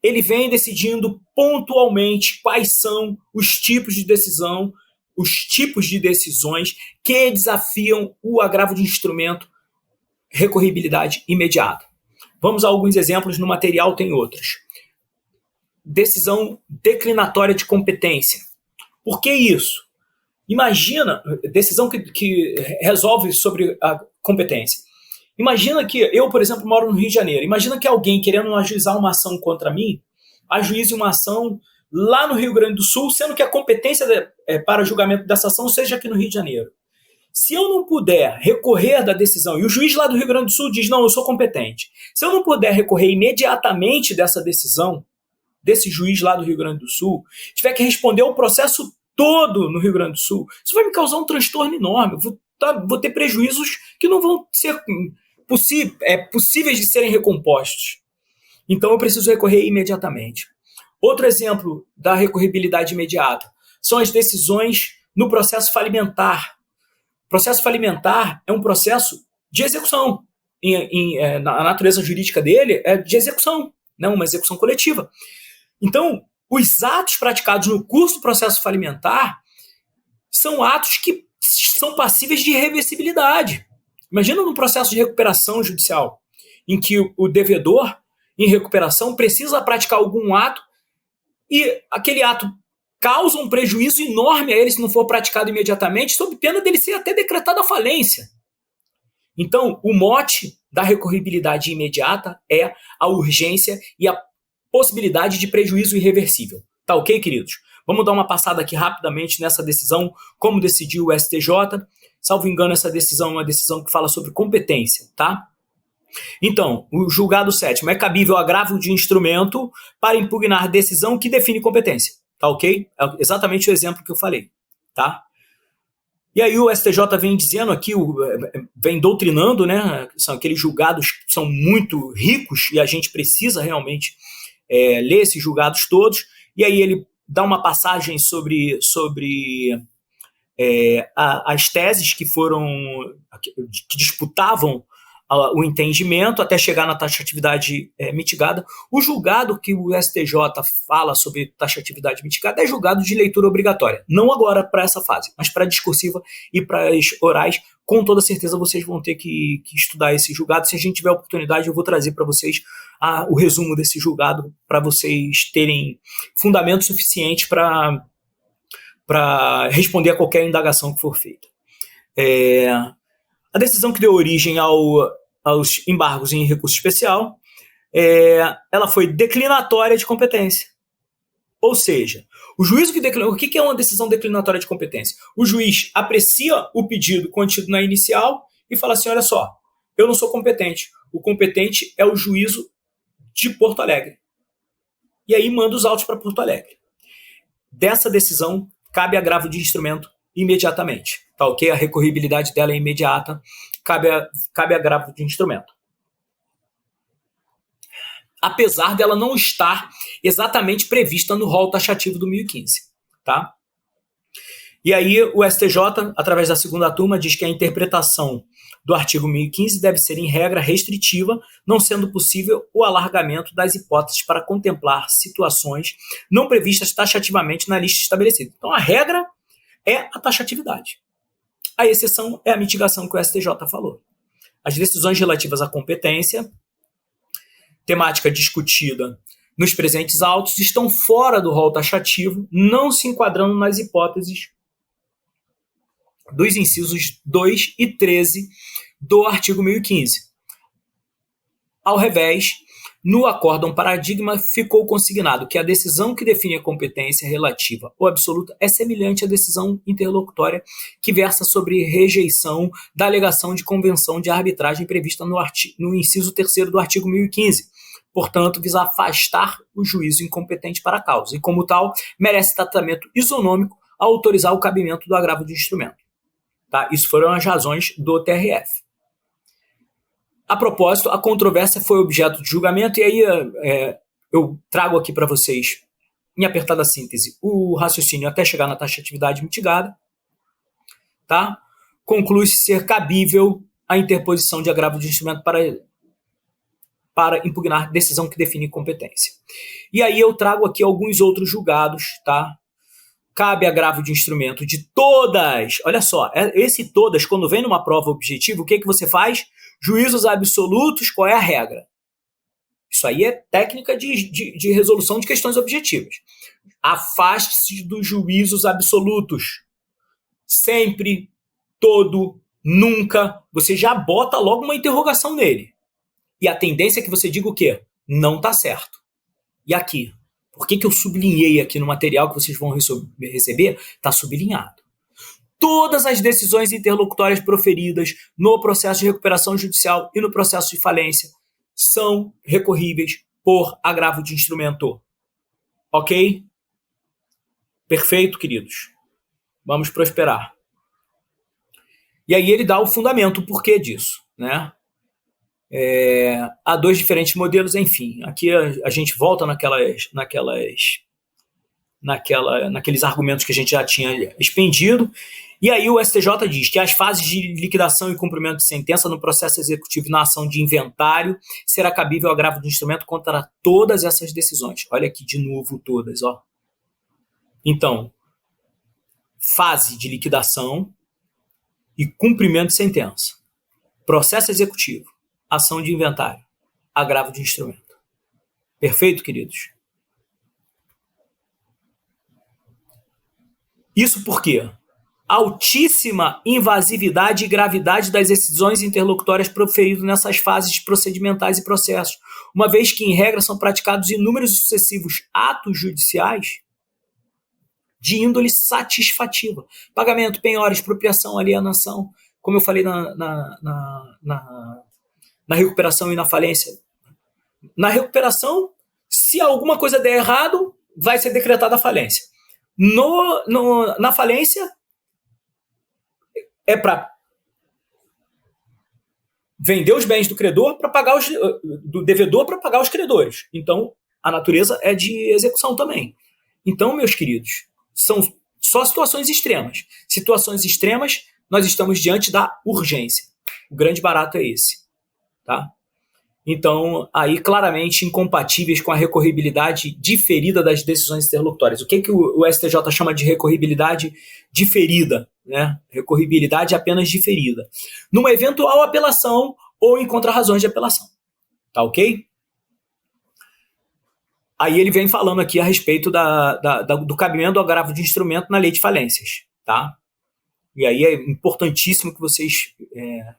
Speaker 1: ele vem decidindo pontualmente quais são os tipos de decisão, os tipos de decisões que desafiam o agravo de instrumento, recorribilidade imediata. Vamos a alguns exemplos, no material tem outros. Decisão declinatória de competência. Por que isso? Imagina, decisão que resolve sobre a competência. Imagina que eu, por exemplo, moro no Rio de Janeiro. Imagina que alguém querendo ajuizar uma ação contra mim, ajuize uma ação lá no Rio Grande do Sul, sendo que a competência para julgamento dessa ação seja aqui no Rio de Janeiro. Se eu não puder recorrer da decisão, e o juiz lá do Rio Grande do Sul diz, não, eu sou competente. Se eu não puder recorrer imediatamente dessa decisão, desse juiz lá do Rio Grande do Sul, tiver que responder o processo todo no Rio Grande do Sul, isso vai me causar um transtorno enorme. Vou ter prejuízos que não vão ser possíveis de serem recompostos. Então eu preciso recorrer imediatamente. Outro exemplo da recorribilidade imediata são as decisões no processo falimentar. O processo falimentar é um processo de execução. Na natureza jurídica dele é de execução, não uma execução coletiva. Então, os atos praticados no curso do processo falimentar são atos que são passíveis de irreversibilidade. Imagina num processo de recuperação judicial, em que o devedor, em recuperação, precisa praticar algum ato e aquele ato causa um prejuízo enorme a ele se não for praticado imediatamente, sob pena dele ser até decretada a falência. Então, o mote da recorribilidade imediata é a urgência e a possibilidade de prejuízo irreversível. Tá ok, queridos? Vamos dar uma passada aqui rapidamente nessa decisão, como decidiu o STJ. Salvo engano, essa decisão é uma decisão que fala sobre competência, tá? Então, o julgado sétimo, é cabível agravo de instrumento para impugnar decisão que define competência, tá ok? É exatamente o exemplo que eu falei, tá? E aí o STJ vem dizendo aqui, vem doutrinando, né? São aqueles julgados que são muito ricos e a gente precisa realmente ler esses julgados todos. E aí ele dá uma passagem sobre as teses que disputavam o entendimento até chegar na taxatividade mitigada. O julgado que o STJ fala sobre taxatividade mitigada é julgado de leitura obrigatória. Não agora para essa fase, mas para a discursiva e para as orais. Com toda certeza vocês vão ter que estudar esse julgado. Se a gente tiver oportunidade, eu vou trazer para vocês o resumo desse julgado para vocês terem fundamento suficiente para responder a qualquer indagação que for feita. A decisão que deu origem aos embargos em recurso especial, ela foi declinatória de competência. Ou seja, o juízo que declinou... O que é uma decisão declinatória de competência? O juiz aprecia o pedido contido na inicial e fala assim, olha só, eu não sou competente. O competente é o juízo de Porto Alegre. E aí manda os autos para Porto Alegre. Dessa decisão, cabe agravo de instrumento imediatamente, tá ok? A recorribilidade dela é imediata, cabe agravo de instrumento. Apesar dela não estar exatamente prevista no rol taxativo do 1015, tá? E aí o STJ, através da segunda turma, diz que a interpretação do artigo 1015 deve ser, em regra, restritiva, não sendo possível o alargamento das hipóteses para contemplar situações não previstas taxativamente na lista estabelecida. Então, a regra é a taxatividade. A exceção é a mitigação que o STJ falou. As decisões relativas à competência, temática discutida nos presentes autos, estão fora do rol taxativo, não se enquadrando nas hipóteses dos incisos 2 e 13 do artigo 1015. Ao revés, no acórdão paradigma ficou consignado que a decisão que define a competência relativa ou absoluta é semelhante à decisão interlocutória que versa sobre rejeição da alegação de convenção de arbitragem prevista no inciso 3º do artigo 1015. Portanto, visa afastar o juízo incompetente para a causa e, como tal, merece tratamento isonômico ao autorizar o cabimento do agravo de instrumento. Tá? Isso foram as razões do TRF. A propósito, a controvérsia foi objeto de julgamento, e aí eu trago aqui para vocês, em apertada síntese, o raciocínio até chegar na taxatividade mitigada. Tá? Conclui-se ser cabível a interposição de agravo de instrumento para impugnar decisão que define competência. E aí eu trago aqui alguns outros julgados, tá? Cabe agravo de instrumento de todas. Olha só, esse todas, quando vem numa prova objetiva, o que você faz? Juízos absolutos, qual é a regra? Isso aí é técnica de resolução de questões objetivas. Afaste-se dos juízos absolutos. Sempre, todo, nunca. Você já bota logo uma interrogação nele. E a tendência é que você diga o quê? Não está certo. E aqui? Por que eu sublinhei aqui no material que vocês vão receber? Está sublinhado. Todas as decisões interlocutórias proferidas no processo de recuperação judicial e no processo de falência são recorríveis por agravo de instrumento. Ok? Perfeito, queridos. Vamos prosperar. E aí ele dá o fundamento, o porquê disso, né? Há dois diferentes modelos, enfim. Aqui a gente volta naqueles argumentos que a gente já tinha expendido. E aí o STJ diz que as fases de liquidação e cumprimento de sentença no processo executivo e na ação de inventário será cabível agravo de instrumento contra todas essas decisões. Olha aqui de novo todas, ó. Então, fase de liquidação e cumprimento de sentença. Processo executivo, ação de inventário, agravo de instrumento. Perfeito, queridos? Isso por quê? Altíssima invasividade e gravidade das decisões interlocutórias proferidas nessas fases procedimentais e processos, uma vez que, em regra, são praticados inúmeros e sucessivos atos judiciais de índole satisfativa. Pagamento, penhora, expropriação, alienação, como eu falei na recuperação e na falência. Na recuperação, se alguma coisa der errado, vai ser decretada a falência. Na falência, é para vender os bens do credor para pagar do devedor para pagar os credores. Então, a natureza é de execução também. Então, meus queridos, são só situações extremas. Situações extremas, nós estamos diante da urgência. O grande barato é esse. Tá? Então, aí claramente incompatíveis com a recorribilidade diferida das decisões interlocutórias. O que o STJ chama de recorribilidade diferida? Né? Recorribilidade apenas diferida. Numa eventual apelação ou em contrarrazões de apelação. Tá ok? Aí ele vem falando aqui a respeito do cabimento do agravo de instrumento na lei de falências. Tá? E aí é importantíssimo que vocês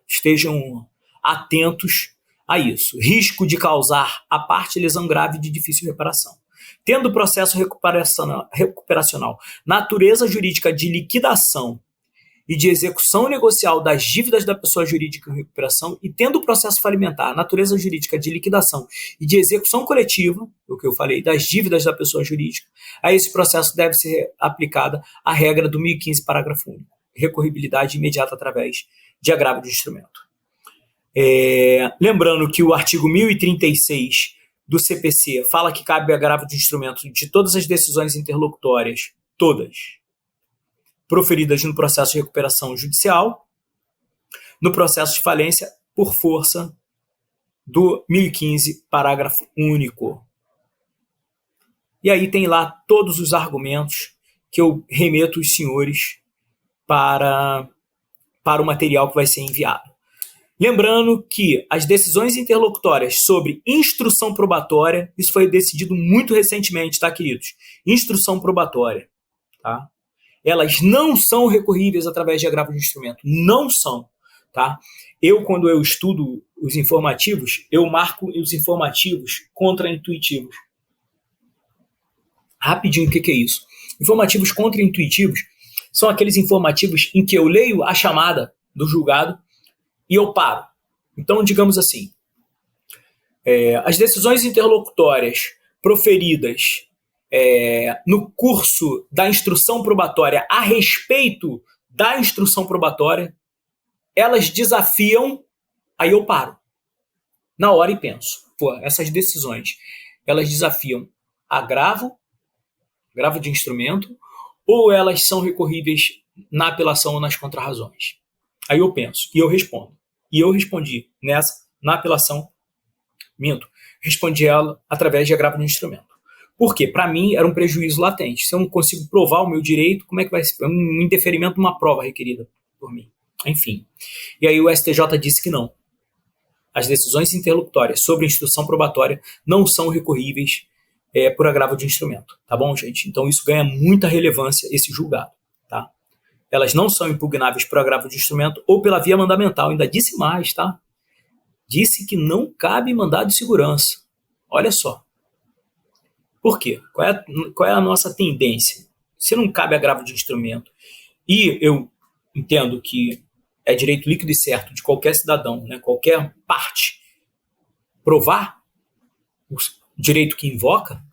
Speaker 1: estejam atentos a isso. Risco de causar à parte lesão grave de difícil reparação. Tendo o processo recuperacional natureza jurídica de liquidação e de execução negocial das dívidas da pessoa jurídica em recuperação e tendo o processo falimentar natureza jurídica de liquidação e de execução coletiva, o que eu falei, das dívidas da pessoa jurídica, a esse processo deve ser aplicada a regra do 1015, parágrafo único, recorribilidade imediata através de agravo de instrumento. Lembrando que o artigo 1036 do CPC fala que cabe agravo de instrumento de todas as decisões interlocutórias, todas, proferidas no processo de recuperação judicial, no processo de falência, por força do 1015, parágrafo único. E aí tem lá todos os argumentos que eu remeto os senhores para o material que vai ser enviado. Lembrando que as decisões interlocutórias sobre instrução probatória, isso foi decidido muito recentemente, tá, queridos? Instrução probatória, tá? Elas não são recorríveis através de agravo de instrumento. Não são, tá? Quando eu estudo os informativos, eu marco os informativos contraintuitivos. Rapidinho, o que é isso? Informativos contraintuitivos são aqueles informativos em que eu leio a chamada do julgado e eu paro. Então, digamos assim, as decisões interlocutórias proferidas no curso da instrução probatória a respeito da instrução probatória, elas desafiam, aí eu paro na hora e penso, essas decisões, elas desafiam agravo de instrumento, ou elas são recorríveis na apelação ou nas contrarrazões? Aí eu penso e eu respondo. E eu respondi na apelação, respondi ela através de agravo de instrumento. Por quê? Para mim era um prejuízo latente. Se eu não consigo provar o meu direito, como é que vai ser? Um indeferimento numa prova requerida por mim. Enfim. E aí o STJ disse que não. As decisões interlocutórias sobre instrução probatória não são recorríveis por agravo de instrumento. Tá bom, gente? Então isso ganha muita relevância, esse julgado. Tá? Elas não são impugnáveis por agravo de instrumento ou pela via mandamental. Ainda disse mais, tá? Disse que não cabe mandado de segurança. Olha só. Por quê? Qual é a nossa tendência? Se não cabe agravo de instrumento, e eu entendo que é direito líquido e certo de qualquer cidadão, né, qualquer parte, provar o direito que invoca,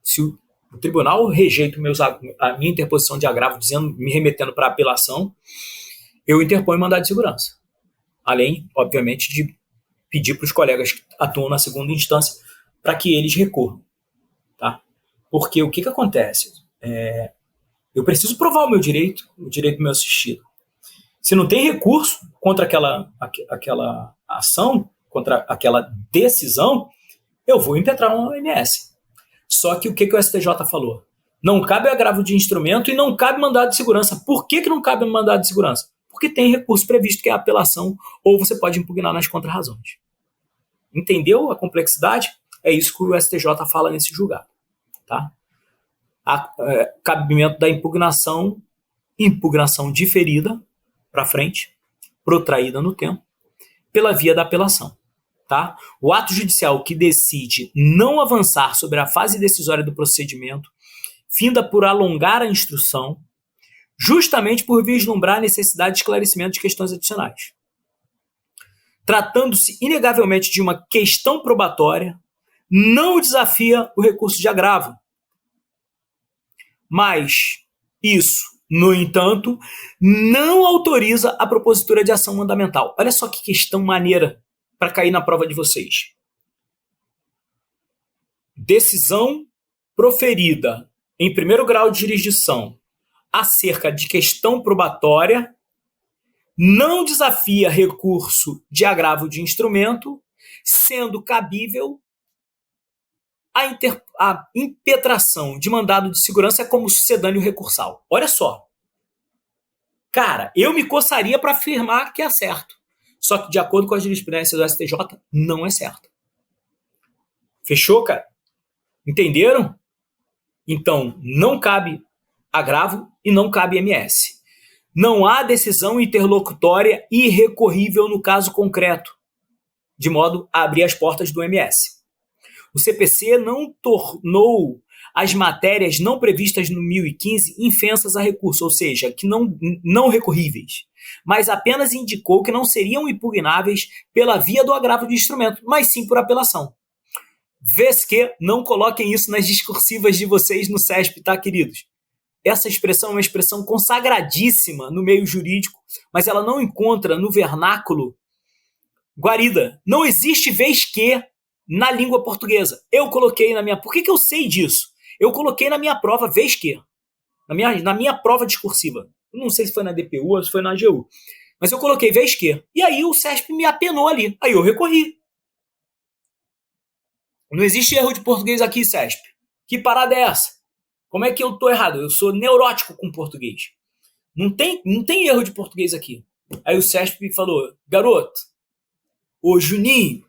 Speaker 1: se o tribunal rejeita a minha interposição de agravo, me remetendo para apelação, eu interponho mandado de segurança. Além, obviamente, de pedir para os colegas que atuam na segunda instância para que eles recorram. Tá? Porque o que acontece? Eu preciso provar o direito do meu assistido. Se não tem recurso contra aquela ação, contra aquela decisão, eu vou impetrar uma OMS. Só que o que o STJ falou? Não cabe agravo de instrumento e não cabe mandado de segurança. Por que não cabe mandado de segurança? Porque tem recurso previsto que é a apelação, ou você pode impugnar nas contrarrazões. Entendeu a complexidade? É isso que o STJ fala nesse julgado. Tá? Cabimento da impugnação diferida para frente, protraída no tempo, pela via da apelação. Tá? O ato judicial que decide não avançar sobre a fase decisória do procedimento finda por alongar a instrução, justamente por vislumbrar a necessidade de esclarecimento de questões adicionais. Tratando-se inegavelmente de uma questão probatória, não desafia o recurso de agravo. Mas isso, no entanto, não autoriza a propositura de ação mandamental. Olha só que questão maneira para cair na prova de vocês. Decisão proferida em primeiro grau de jurisdição acerca de questão probatória não desafia recurso de agravo de instrumento, sendo cabível a impetração de mandado de segurança como sucedâneo recursal. Olha só. Cara, eu me coçaria para afirmar que é certo. Só que, de acordo com a jurisprudência do STJ, não é certo. Fechou, cara? Entenderam? Então, não cabe agravo e não cabe MS. Não há decisão interlocutória irrecorrível no caso concreto, de modo a abrir as portas do MS. O CPC não tornou as matérias não previstas no 1015 infensas a recurso, ou seja, que não recorríveis, mas apenas indicou que não seriam impugnáveis pela via do agravo de instrumento, mas sim por apelação. Vez que não coloquem isso nas discursivas de vocês no CESP, tá, queridos? Essa expressão é uma expressão consagradíssima no meio jurídico, mas ela não encontra no vernáculo guarida. Não existe vez que na língua portuguesa. Eu coloquei na minha... Por que eu sei disso? Eu coloquei na minha prova vez que. Na minha prova discursiva. Não sei se foi na DPU ou se foi na AGU. Mas eu coloquei vez que. E aí o CESP me apenou ali. Aí eu recorri. Não existe erro de português aqui, CESP. Que parada é essa? Como é que eu tô errado? Eu sou neurótico com português. Não tem erro de português aqui. Aí o CESP falou, garoto, ô Juninho,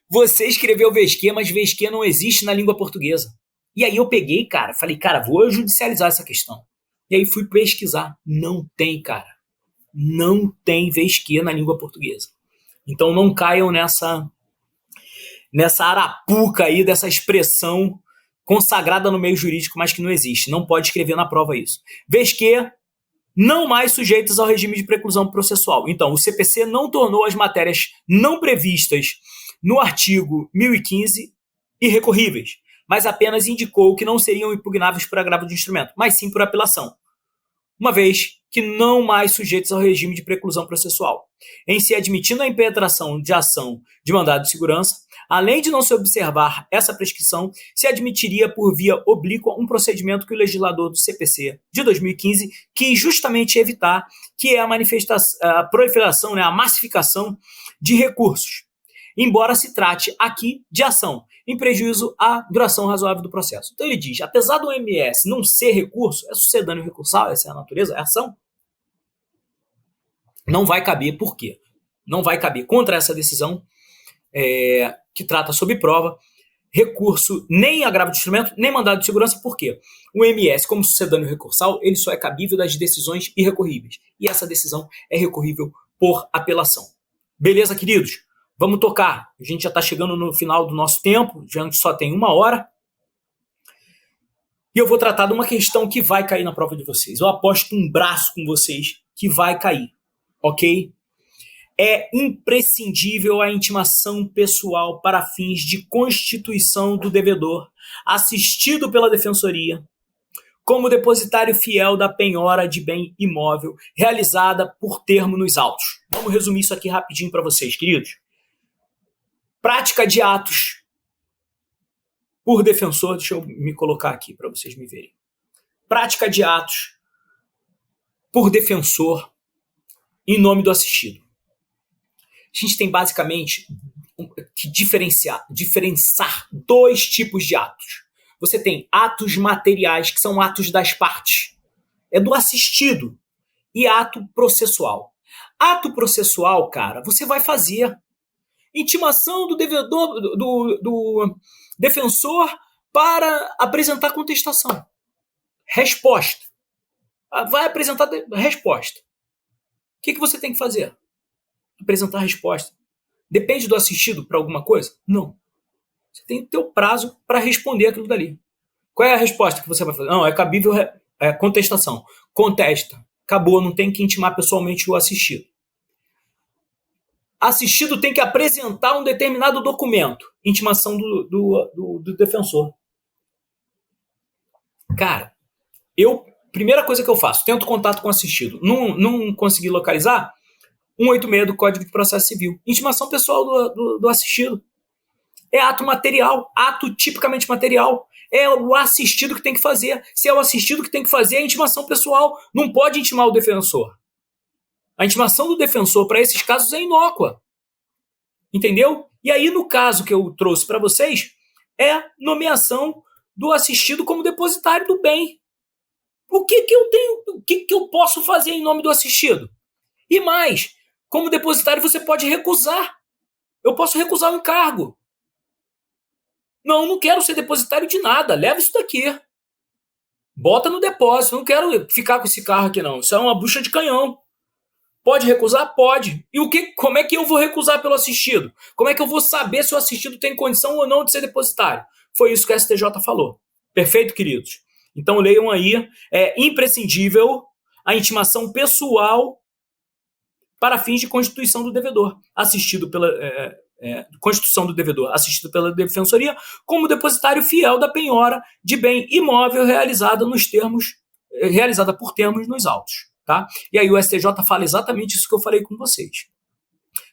Speaker 1: você escreveu vesquê, mas vesquê não existe na língua portuguesa. E aí eu peguei, cara, falei, cara, vou judicializar essa questão. E aí fui pesquisar. Não tem, cara. Não tem vesquê na língua portuguesa. Então não caiam nessa arapuca aí, dessa expressão consagrada no meio jurídico, mas que não existe. Não pode escrever na prova isso. Vesquê, não mais sujeitos ao regime de preclusão processual. Então, o CPC não tornou as matérias não previstas no artigo 1015 irrecorríveis, mas apenas indicou que não seriam impugnáveis por agravo de instrumento, mas sim por apelação, uma vez que não mais sujeitos ao regime de preclusão processual. Em se admitindo a impetração de ação de mandado de segurança, além de não se observar essa prescrição, se admitiria por via oblíqua um procedimento que o legislador do CPC de 2015 quis justamente evitar, que é a proliferação, a massificação de recursos, embora se trate aqui de ação, em prejuízo à duração razoável do processo. Então ele diz, apesar do MS não ser recurso, é sucedâneo recursal, essa é a natureza, é ação, não vai caber. Por quê? Não vai caber contra essa decisão que trata sob prova, recurso nem agravo de instrumento, nem mandado de segurança. Por quê? O MS, como sucedâneo recursal, ele só é cabível das decisões irrecorríveis. E essa decisão é recorrível por apelação. Beleza, queridos? Vamos tocar. A gente já está chegando no final do nosso tempo, já só tem 1 hora. E eu vou tratar de uma questão que vai cair na prova de vocês. Eu aposto um braço com vocês que vai cair. Ok? É imprescindível a intimação pessoal para fins de constituição do devedor, assistido pela Defensoria, como depositário fiel da penhora de bem imóvel, realizada por termo nos autos. Vamos resumir isso aqui rapidinho para vocês, queridos. Prática de atos por defensor, deixa eu me colocar aqui para vocês me verem. Prática de atos por defensor em nome do assistido. A gente tem basicamente que diferenciar 2 tipos de atos. Você tem atos materiais, que são atos das partes, é do assistido, e ato processual. Ato processual, cara, você vai fazer intimação do devedor, do defensor para apresentar contestação. Resposta. Vai apresentar resposta. O que você tem que fazer? Apresentar a resposta. Depende do assistido para alguma coisa? Não. Você tem o teu prazo para responder aquilo dali. Qual é a resposta que você vai fazer? Não, é cabível contestação. Contesta. Acabou, não tem que intimar pessoalmente o assistido. Assistido tem que apresentar um determinado documento. Intimação do defensor. Cara, primeira coisa que eu faço, tento contato com o assistido. Não consegui localizar? 186 do Código de Processo Civil. Intimação pessoal do assistido. É ato material, ato tipicamente material. É o assistido que tem que fazer. Se é o assistido que tem que fazer, é a intimação pessoal. Não pode intimar o defensor. A intimação do defensor para esses casos é inócua. Entendeu? E aí, no caso que eu trouxe para vocês, é nomeação do assistido como depositário do bem. O que eu posso fazer em nome do assistido? E mais, como depositário você pode recusar. Eu posso recusar o encargo. Não quero ser depositário de nada. Leva isso daqui. Bota no depósito. Não quero ficar com esse carro aqui, não. Isso é uma bucha de canhão. Pode recusar? Pode. E como é que eu vou recusar pelo assistido? Como é que eu vou saber se o assistido tem condição ou não de ser depositário? Foi isso que a STJ falou. Perfeito, queridos? Então leiam aí. É imprescindível a intimação pessoal para fins de constituição do devedor, assistido pela constituição do devedor, assistido pela defensoria, como depositário fiel da penhora de bem imóvel realizada por termos nos autos. Tá? E aí o STJ fala exatamente isso que eu falei com vocês.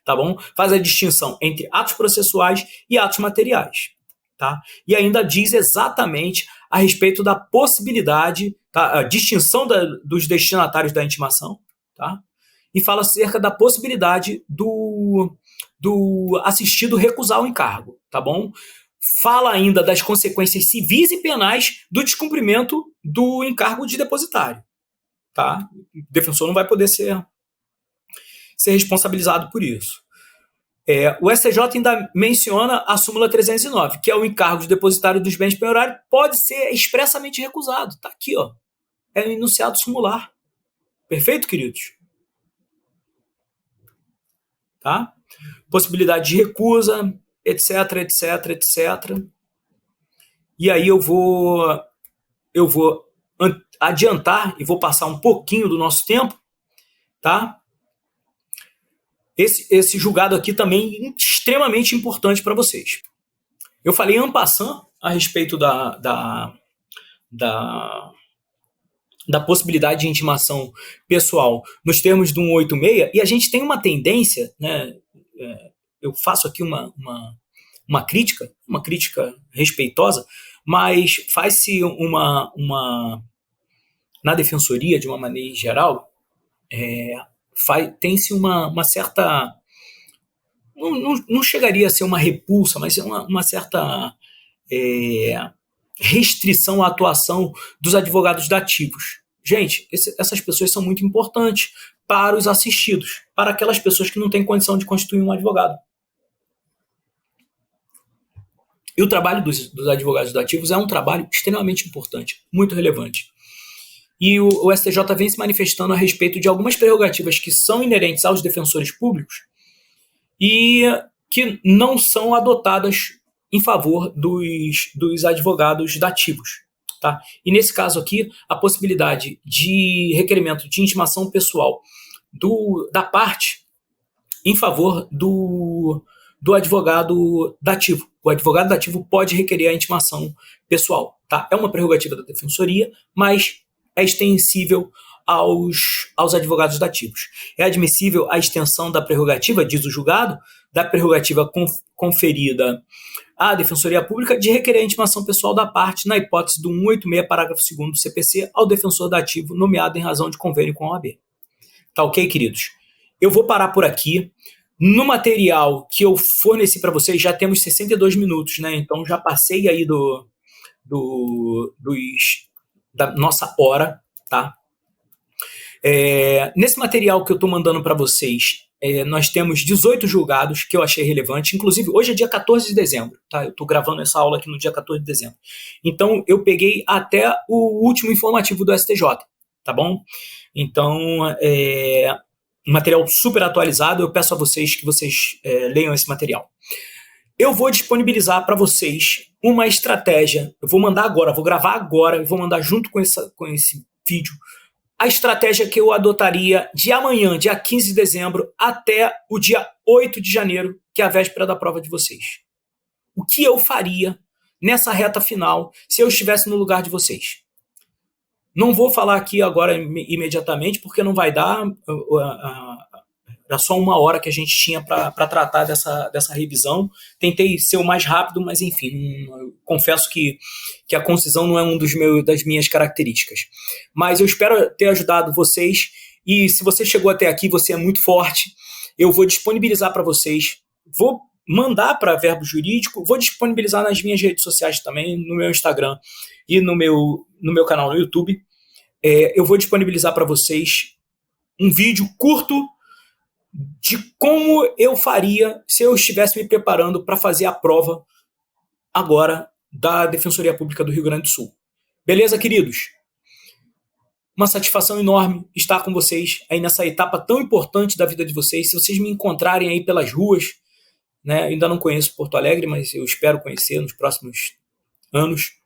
Speaker 1: Tá bom? Faz a distinção entre atos processuais e atos materiais. Tá? E ainda diz exatamente a respeito da possibilidade, tá? A distinção dos destinatários da intimação, tá? E fala acerca da possibilidade do assistido recusar o encargo, tá bom? Fala ainda das consequências civis e penais do descumprimento do encargo de depositário, tá? O defensor não vai poder ser responsabilizado por isso. O STJ ainda menciona a súmula 309, que é o encargo de depositário dos bens penhorários pode ser expressamente recusado. Está aqui, ó. É o enunciado sumular. Perfeito, queridos? Tá? Possibilidade de recusa, etc, etc, etc. E aí eu vou adiantar e vou passar um pouquinho do nosso tempo, tá? Esse julgado aqui também é extremamente importante para vocês. Eu falei en passant a respeito da possibilidade de intimação pessoal nos termos do 186, e a gente tem uma tendência, né, eu faço aqui uma crítica respeitosa, mas faz-se na defensoria, de uma maneira geral, tem-se uma certa... Não chegaria a ser uma repulsa, mas uma certa restrição à atuação dos advogados dativos. Gente, essas pessoas são muito importantes para os assistidos, para aquelas pessoas que não têm condição de constituir um advogado. E o trabalho dos advogados dativos é um trabalho extremamente importante, muito relevante. E o STJ vem se manifestando a respeito de algumas prerrogativas que são inerentes aos defensores públicos e que não são adotadas em favor dos advogados dativos. Tá? E nesse caso aqui, a possibilidade de requerimento de intimação pessoal da parte em favor do advogado dativo. O advogado dativo pode requerer a intimação pessoal. Tá? É uma prerrogativa da defensoria, mas é extensível aos advogados dativos. É admissível a extensão da prerrogativa, diz o julgado, da prerrogativa conferida à Defensoria Pública de requerer a intimação pessoal da parte na hipótese do 186, parágrafo 2º do CPC, ao defensor dativo nomeado em razão de convênio com a OAB. Tá ok, queridos? Eu vou parar por aqui. No material que eu forneci para vocês, já temos 62 minutos, né? Então já passei aí da nossa hora, tá? Nesse material que eu estou mandando para vocês, nós temos 18 julgados que eu achei relevante. Inclusive, hoje é dia 14 de dezembro, tá? Eu estou gravando essa aula aqui no dia 14 de dezembro. Então, eu peguei até o último informativo do STJ, tá bom? Então, material super atualizado. Eu peço a vocês que vocês leiam esse material. Eu vou disponibilizar para vocês uma estratégia. Eu vou mandar agora, vou gravar agora e vou mandar junto com esse vídeo a estratégia que eu adotaria de amanhã, dia 15 de dezembro, até o dia 8 de janeiro, que é a véspera da prova de vocês. O que eu faria nessa reta final se eu estivesse no lugar de vocês? Não vou falar aqui agora imediatamente, porque não vai dar. Era só uma hora que a gente tinha para tratar dessa revisão. Tentei ser o mais rápido, mas enfim, confesso que a concisão não é das minhas características. Mas eu espero ter ajudado vocês, e se você chegou até aqui, você é muito forte. Eu vou disponibilizar para vocês, vou mandar para Verbo Jurídico, vou disponibilizar nas minhas redes sociais também, no meu Instagram e no meu canal no YouTube. Eu vou disponibilizar para vocês um vídeo curto de como eu faria se eu estivesse me preparando para fazer a prova agora da Defensoria Pública do Rio Grande do Sul. Beleza, queridos? uma satisfação enorme estar com vocês aí nessa etapa tão importante da vida de vocês. Se vocês me encontrarem aí pelas ruas, né, eu ainda não conheço Porto Alegre, mas eu espero conhecer nos próximos anos.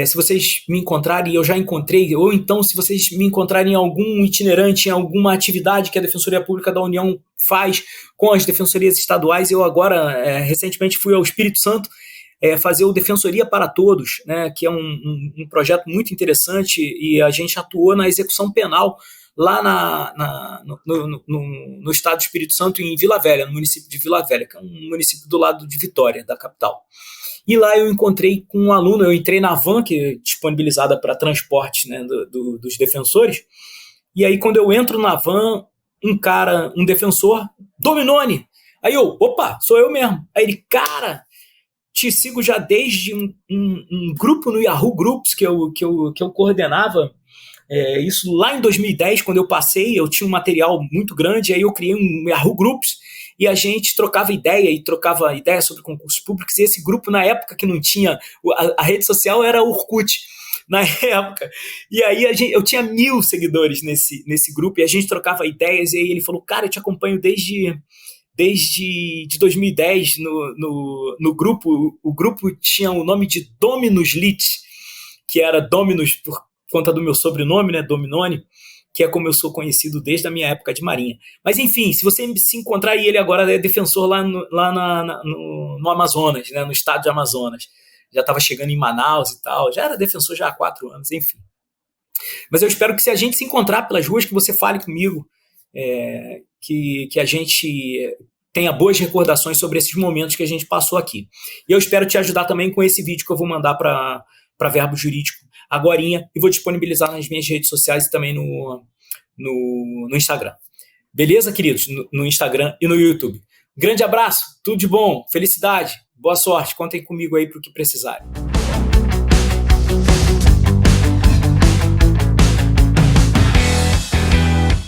Speaker 1: Se vocês me encontrarem, eu já encontrei, ou então se vocês me encontrarem em algum itinerante, em alguma atividade que a Defensoria Pública da União faz com as defensorias estaduais, eu agora, recentemente, fui ao Espírito Santo fazer o Defensoria para Todos, né, que é um projeto muito interessante, e a gente atuou na execução penal lá no estado do Espírito Santo, em Vila Velha, no município de Vila Velha, que é um município do lado de Vitória, da capital. E lá eu encontrei com um aluno, eu entrei na van, que é disponibilizada para transporte, né, dos defensores, e aí quando eu entro na van, um defensor, Dominone, aí opa, sou eu mesmo. Aí ele, cara, te sigo já desde um grupo no Yahoo Groups que eu coordenava, isso lá em 2010, quando eu passei, eu tinha um material muito grande, aí eu criei um Yahoo Groups, e a gente trocava ideia sobre concursos públicos, e esse grupo, na época que não tinha, a rede social era Orkut, na época, e aí eu tinha 1.000 seguidores nesse grupo, e a gente trocava ideias, e aí ele falou, cara, eu te acompanho desde 2010 no grupo. O grupo tinha o nome de Dominus Lit, que era Dominus por conta do meu sobrenome, né, Dominone, que é como eu sou conhecido desde a minha época de marinha. Mas enfim, se você se encontrar, e ele agora é defensor lá no Amazonas, né, no estado de Amazonas, já estava chegando em Manaus e tal, já era defensor já há 4 anos, enfim. Mas eu espero que, se a gente se encontrar pelas ruas, que você fale comigo, que a gente tenha boas recordações sobre esses momentos que a gente passou aqui. E eu espero te ajudar também com esse vídeo que eu vou mandar para Verbo Jurídico agorinha, e vou disponibilizar nas minhas redes sociais e também no Instagram. Beleza, queridos? No Instagram e no YouTube. Grande abraço, tudo de bom, felicidade, boa sorte, contem comigo aí para o que precisarem.